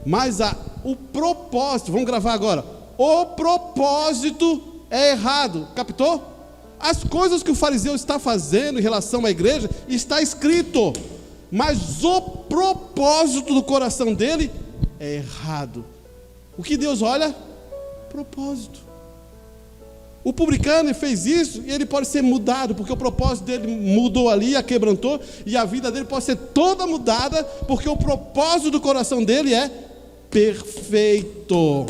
Speaker 1: mas o propósito, vamos gravar agora, o propósito é errado, captou? As coisas que o fariseu está fazendo em relação à igreja, está escrito, mas o propósito do coração dele é errado. O que Deus olha? Propósito. O publicano fez isso e ele pode ser mudado, porque o propósito dele mudou ali, a quebrantou, e a vida dele pode ser toda mudada, porque o propósito do coração dele é perfeito.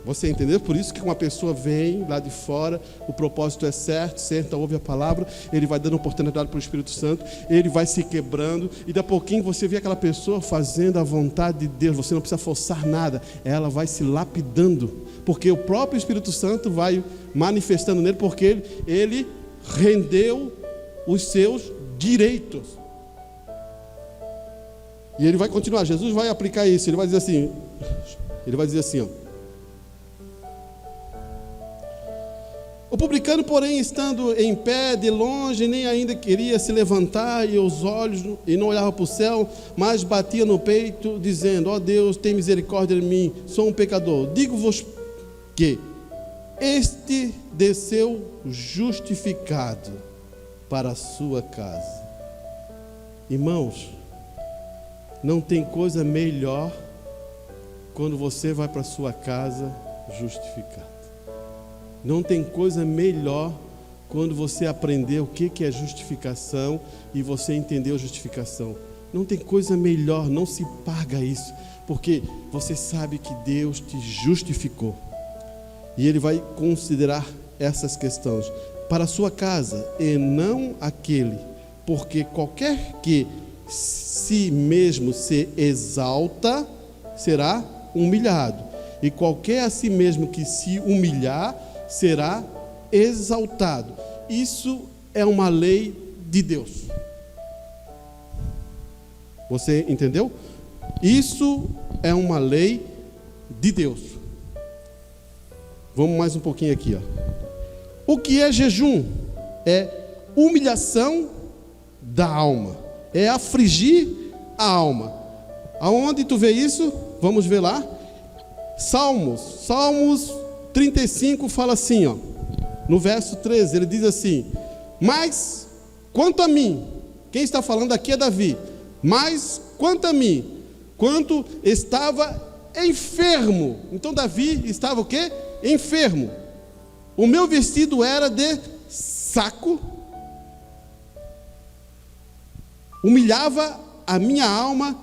Speaker 1: Você entendeu? Por isso que uma pessoa vem lá de fora, o propósito é certo, senta, ouve a palavra, ele vai dando oportunidade para o Espírito Santo, ele vai se quebrando, e daqui a pouquinho você vê aquela pessoa fazendo a vontade de Deus, você não precisa forçar nada, ela vai se lapidando, porque o próprio Espírito Santo vai manifestando nele, porque ele rendeu os seus direitos. E ele vai continuar, Jesus vai aplicar isso, ele vai dizer assim, ó. O publicano, porém, estando em pé de longe, nem ainda queria se levantar e os olhos, e não olhava para o céu, mas batia no peito, dizendo: ó Deus, tem misericórdia de mim, sou um pecador. Digo-vos que este desceu justificado para a sua casa. Irmãos, não tem coisa melhor quando você vai para a sua casa justificado. Não tem coisa melhor quando você aprender o que é justificação e você entendeu justificação. Não tem coisa melhor, não se paga isso, porque você sabe que Deus te justificou. E Ele vai considerar essas questões para a sua casa e não aquele, porque qualquer que si mesmo se exalta será humilhado, e qualquer a si mesmo que se humilhar será exaltado. Isso é uma lei de Deus. Você entendeu? Isso é uma lei de Deus. Vamos mais um pouquinho aqui, ó. O que é jejum? É humilhação da alma. É afligir a alma. Aonde tu vê isso? Vamos ver lá. Salmos 35 fala assim, ó, no verso 13, ele diz assim: mas quanto a mim, quem está falando aqui é Davi, mas quanto a mim, quanto estava enfermo. Então Davi estava o quê? Enfermo. O meu vestido era de saco, humilhava a minha alma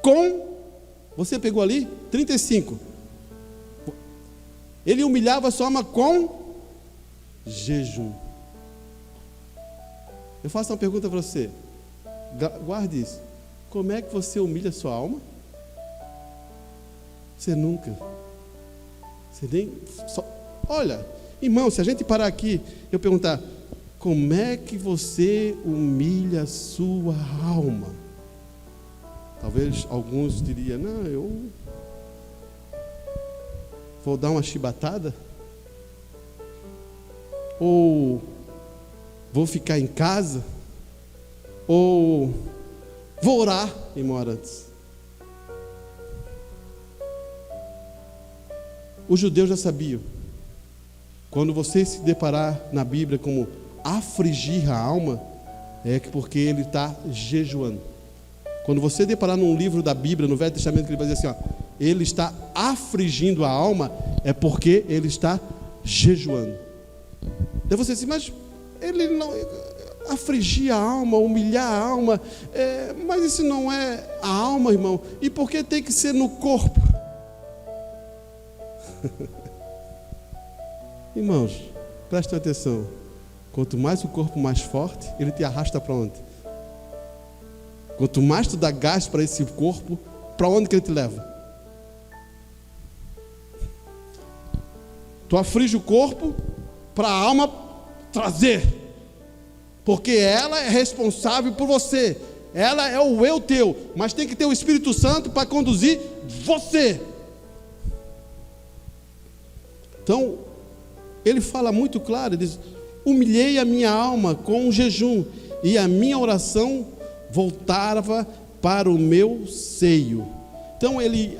Speaker 1: com, você pegou ali? 35. Ele humilhava a sua alma com jejum. Eu faço uma pergunta para você. Guarde isso. Como é que você humilha a sua alma? Você nunca. Você nem... Olha, irmão, se a gente parar aqui, eu perguntar: como é que você humilha a sua alma? Talvez alguns diriam: não, eu vou dar uma chibatada, ou vou ficar em casa, ou vou orar, irmão Arantes. Os judeus já sabiam. Quando você se deparar na Bíblia como afligir a alma, é porque ele está jejuando. Quando você deparar num livro da Bíblia, no Velho Testamento, que ele vai dizer assim, ó, ele está afligindo a alma, é porque ele está jejuando. Daí você diz: mas ele não... afligir a alma, humilhar a alma, mas isso não é a alma, irmão. E por que tem que ser no corpo? Irmãos, prestem atenção. Quanto mais o corpo mais forte, ele te arrasta para onde? Quanto mais tu dá gás para esse corpo, para onde que ele te leva? Tu aflige o corpo para a alma trazer, porque ela é responsável por você, ela é o eu teu, mas tem que ter o Espírito Santo para conduzir você. Então, ele fala muito claro, ele diz: humilhei a minha alma com um jejum, e a minha oração voltava para o meu seio. Então ele,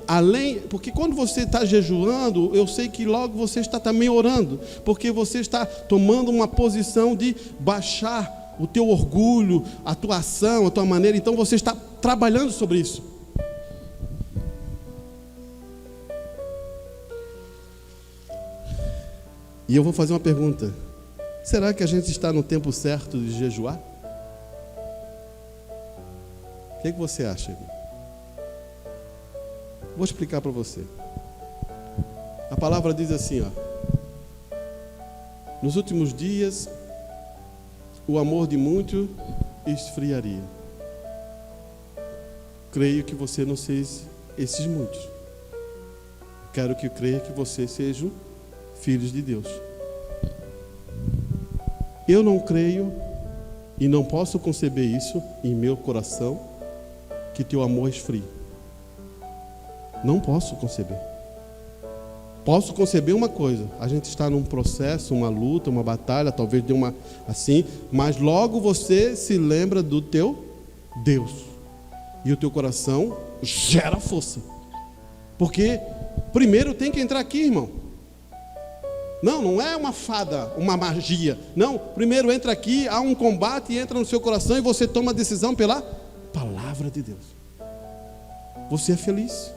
Speaker 1: porque quando você está jejuando, eu sei que logo você está também orando, porque você está tomando uma posição de baixar o teu orgulho, a tua ação, a tua maneira, então você está trabalhando sobre isso. E eu vou fazer uma pergunta: será que a gente está no tempo certo de jejuar? O que você acha? Vou explicar para você. A palavra diz assim, ó: nos últimos dias o amor de muitos esfriaria. Creio que você não seja esses muitos. Quero que creia que você seja filhos de Deus. Eu não creio e não posso conceber isso em meu coração, que teu amor esfrie. Não posso conceber. Posso conceber uma coisa: a gente está num processo, uma luta, uma batalha, talvez de uma assim, mas logo você se lembra do teu Deus e o teu coração gera força, porque primeiro tem que entrar aqui, irmão. Não é uma fada, uma magia. Não, primeiro entra aqui, há um combate, entra no seu coração e você toma a decisão pela palavra de Deus. Você é feliz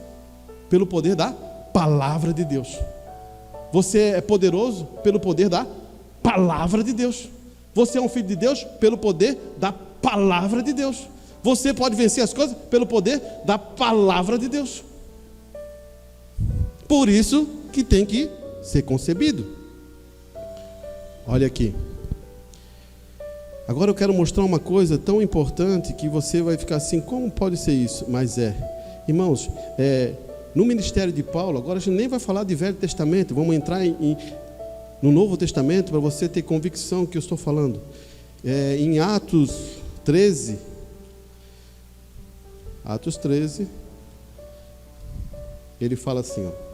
Speaker 1: pelo poder da palavra de Deus. Você é poderoso pelo poder da palavra de Deus. Você é um filho de Deus pelo poder da palavra de Deus. Você pode vencer as coisas pelo poder da palavra de Deus. Por isso que tem que ser concebido. Olha aqui. Agora eu quero mostrar uma coisa tão importante que você vai ficar assim: como pode ser isso? Mas irmãos, no ministério de Paulo, agora a gente nem vai falar de Velho Testamento, vamos entrar no Novo Testamento para você ter convicção que eu estou falando. Em Atos 13, ele fala assim, ó.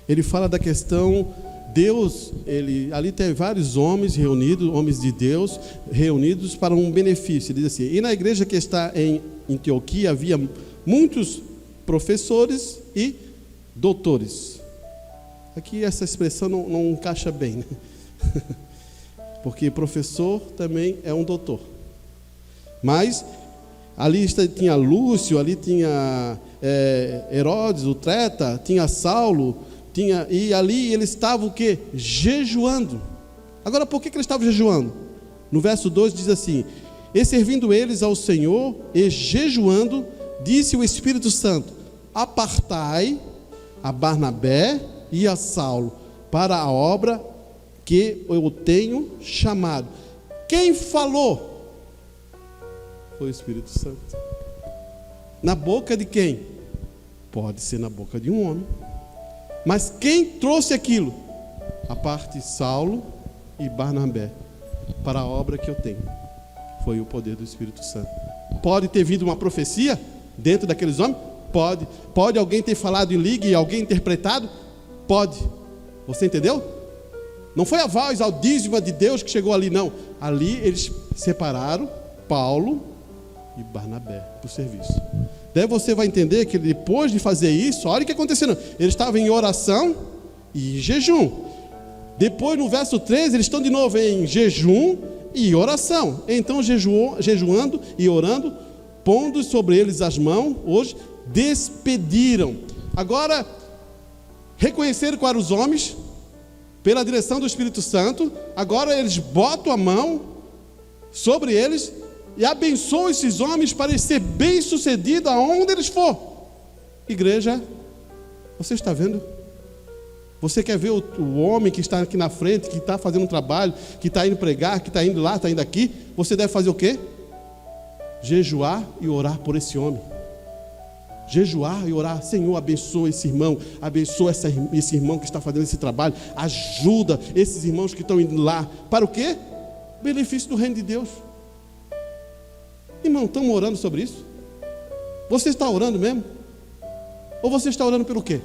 Speaker 1: Ele fala da questão, Deus, ali tem vários homens reunidos, homens de Deus, reunidos para um benefício. Ele diz assim: e na igreja que está em Antioquia havia muitos professores e doutores. Aqui essa expressão não encaixa bem, né? Porque professor também é um doutor. Mas ali tinha Lúcio, ali tinha Herodes, o Treta, tinha Saulo, e ali eles estavam o quê? Jejuando. Agora, por que eles estavam jejuando? No verso 2 diz assim: e servindo eles ao Senhor e jejuando, disse o Espírito Santo: apartai a Barnabé e a Saulo para a obra que eu tenho chamado. Quem falou? Foi o Espírito Santo. Na boca de quem? Pode ser na boca de um homem. Mas quem trouxe aquilo? A parte Saulo e Barnabé para a obra que eu tenho. Foi o poder do Espírito Santo. Pode ter vindo uma profecia dentro daqueles homens? Pode. Pode alguém ter falado em língua e alguém interpretado? Pode. Você entendeu? Não foi a voz audíssima de Deus que chegou ali, não. Ali eles separaram Paulo e Barnabé para o serviço. Daí você vai entender que depois de fazer isso, olha o que aconteceu. Eles estavam em oração e jejum. Depois no verso 13, eles estão de novo em jejum e oração. Então jejuando e orando, pondo sobre eles as mãos, hoje despediram. Agora, reconheceram quais eram os homens, pela direção do Espírito Santo. Agora eles botam a mão sobre eles e abençoam esses homens para ser bem sucedido aonde eles for. Igreja, você está vendo? Você quer ver o homem que está aqui na frente, que está fazendo um trabalho, que está indo pregar, que está indo lá, está indo aqui? Você deve fazer o quê? Jejuar e orar por esse homem. Jejuar e orar: Senhor, abençoa esse irmão, abençoa esse irmão que está fazendo esse trabalho, ajuda esses irmãos que estão indo lá. Para o quê? Benefício do reino de Deus. Irmão, estamos orando sobre isso? Você está orando mesmo? Ou você está orando pelo quê?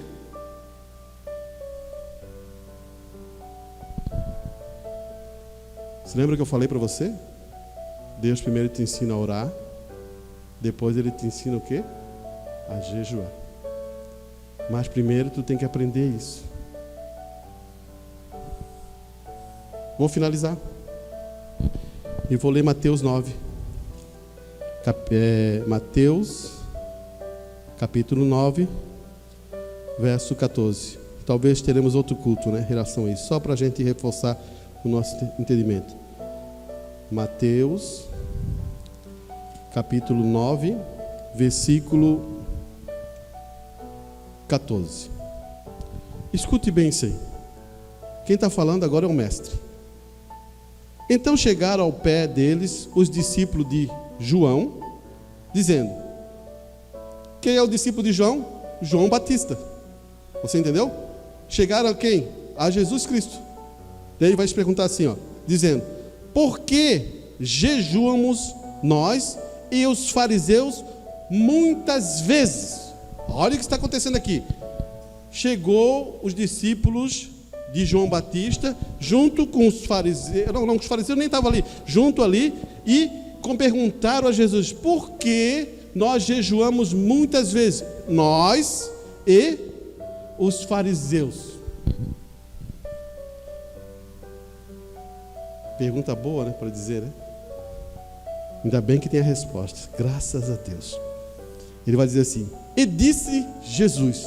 Speaker 1: Você lembra que eu falei para você? Deus primeiro te ensina a orar, depois Ele te ensina o quê? A jejuar. Mas primeiro tu tem que aprender isso. Vou finalizar. E vou ler Mateus 9. Mateus, capítulo 9, verso 14. Talvez teremos outro culto, né, em relação a isso, só para a gente reforçar o nosso entendimento. Mateus, capítulo 9, versículo 14. Escute bem isso aí. Quem está falando agora é o mestre. Então chegaram ao pé deles os discípulos de João, dizendo: quem é o discípulo de João? João Batista. Você entendeu? Chegaram a quem? A Jesus Cristo. Daí ele vai te perguntar assim, dizendo: por que jejuamos nós e os fariseus muitas vezes? Olha o que está acontecendo aqui. Chegou os discípulos de João Batista, junto com os fariseus, não, os fariseus nem estavam ali, junto ali, e perguntaram a Jesus: por que nós jejuamos muitas vezes? Nós e os fariseus. Pergunta boa, né, para dizer, né? Ainda bem que tem a resposta, graças a Deus. Ele vai dizer assim: e disse Jesus: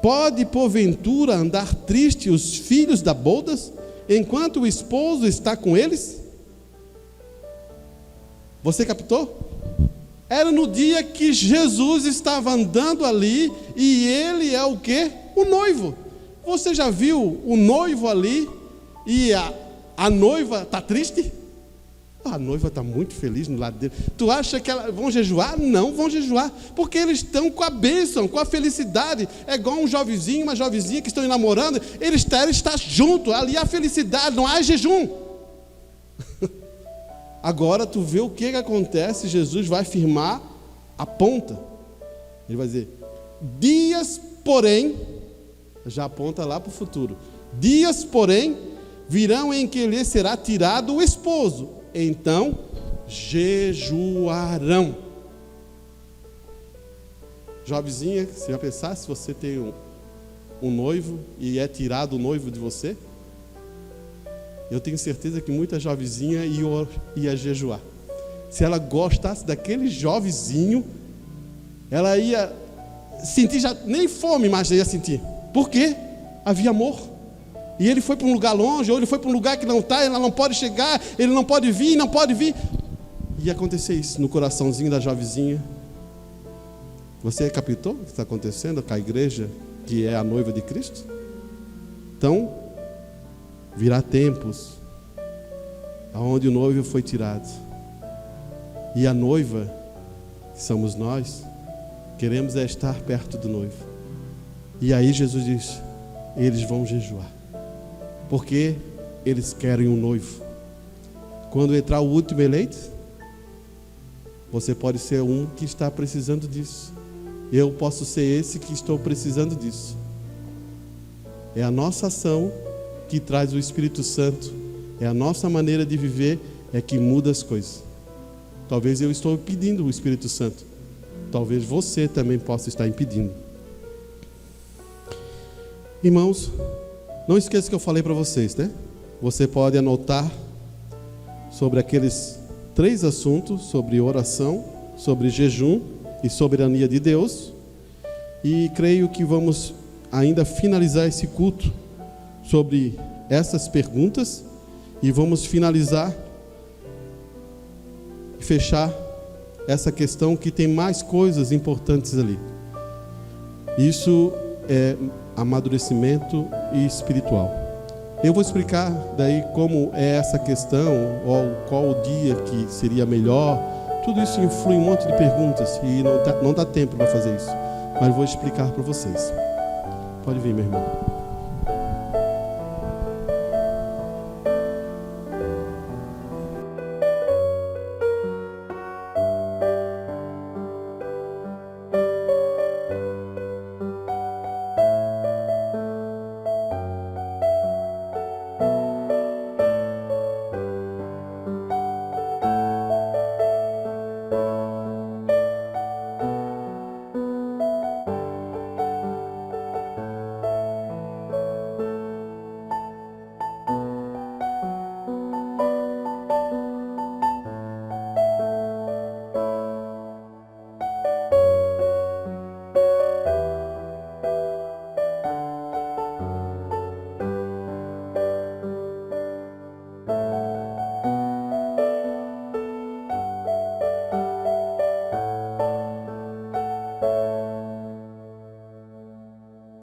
Speaker 1: pode porventura andar triste os filhos da bodas, enquanto o esposo está com eles? Você captou? Era no dia que Jesus estava andando ali, e ele é o quê? O noivo. Você já viu o noivo ali e a noiva está triste? A noiva está muito feliz no lado dele. Tu acha que elas vão jejuar? Não vão jejuar, porque eles estão com a bênção, com a felicidade. É igual um jovenzinho, uma jovenzinha que estão namorando. Eles querem estar juntos, ali há felicidade, não há jejum. Agora tu vê o que acontece. Jesus vai firmar a ponta. Ele vai dizer: dias, porém, já aponta lá para o futuro. Dias, porém, virão em que lhe será tirado o esposo, então jejuarão. Jovenzinha, você já pensar se você tem um noivo e é tirado o noivo de você? Eu tenho certeza que muita jovenzinha ia jejuar. Se ela gostasse daquele jovenzinho, ela ia sentir, já nem fome mais ia sentir. Por quê? Havia amor. E ele foi para um lugar longe, ou ele foi para um lugar que não está, ela não pode chegar, ele não pode vir, não pode vir. Ia acontecer isso no coraçãozinho da jovenzinha. Você captou o que está acontecendo com a igreja, que é a noiva de Cristo? Então, virá tempos onde o noivo foi tirado. E a noiva, que somos nós, queremos estar perto do noivo. E aí Jesus diz: eles vão jejuar, porque eles querem um noivo. Quando entrar o último eleito, você pode ser um que está precisando disso. Eu posso ser esse que estou precisando disso. É a nossa ação que traz o Espírito Santo. É a nossa maneira de viver é que muda as coisas. Talvez eu estou impedindo o Espírito Santo. Talvez você também possa estar impedindo. Irmãos, não esqueça que eu falei para vocês, né? Você pode anotar sobre aqueles 3 assuntos: sobre oração, sobre jejum e soberania de Deus. E creio que vamos ainda finalizar esse culto sobre essas perguntas, e vamos finalizar e fechar essa questão, que tem mais coisas importantes ali. Isso é amadurecimento espiritual. Eu vou explicar daí como é essa questão, ou qual o dia que seria melhor. Tudo isso influi um monte de perguntas e não dá tempo para fazer isso, mas vou explicar para vocês. Pode vir, meu irmão.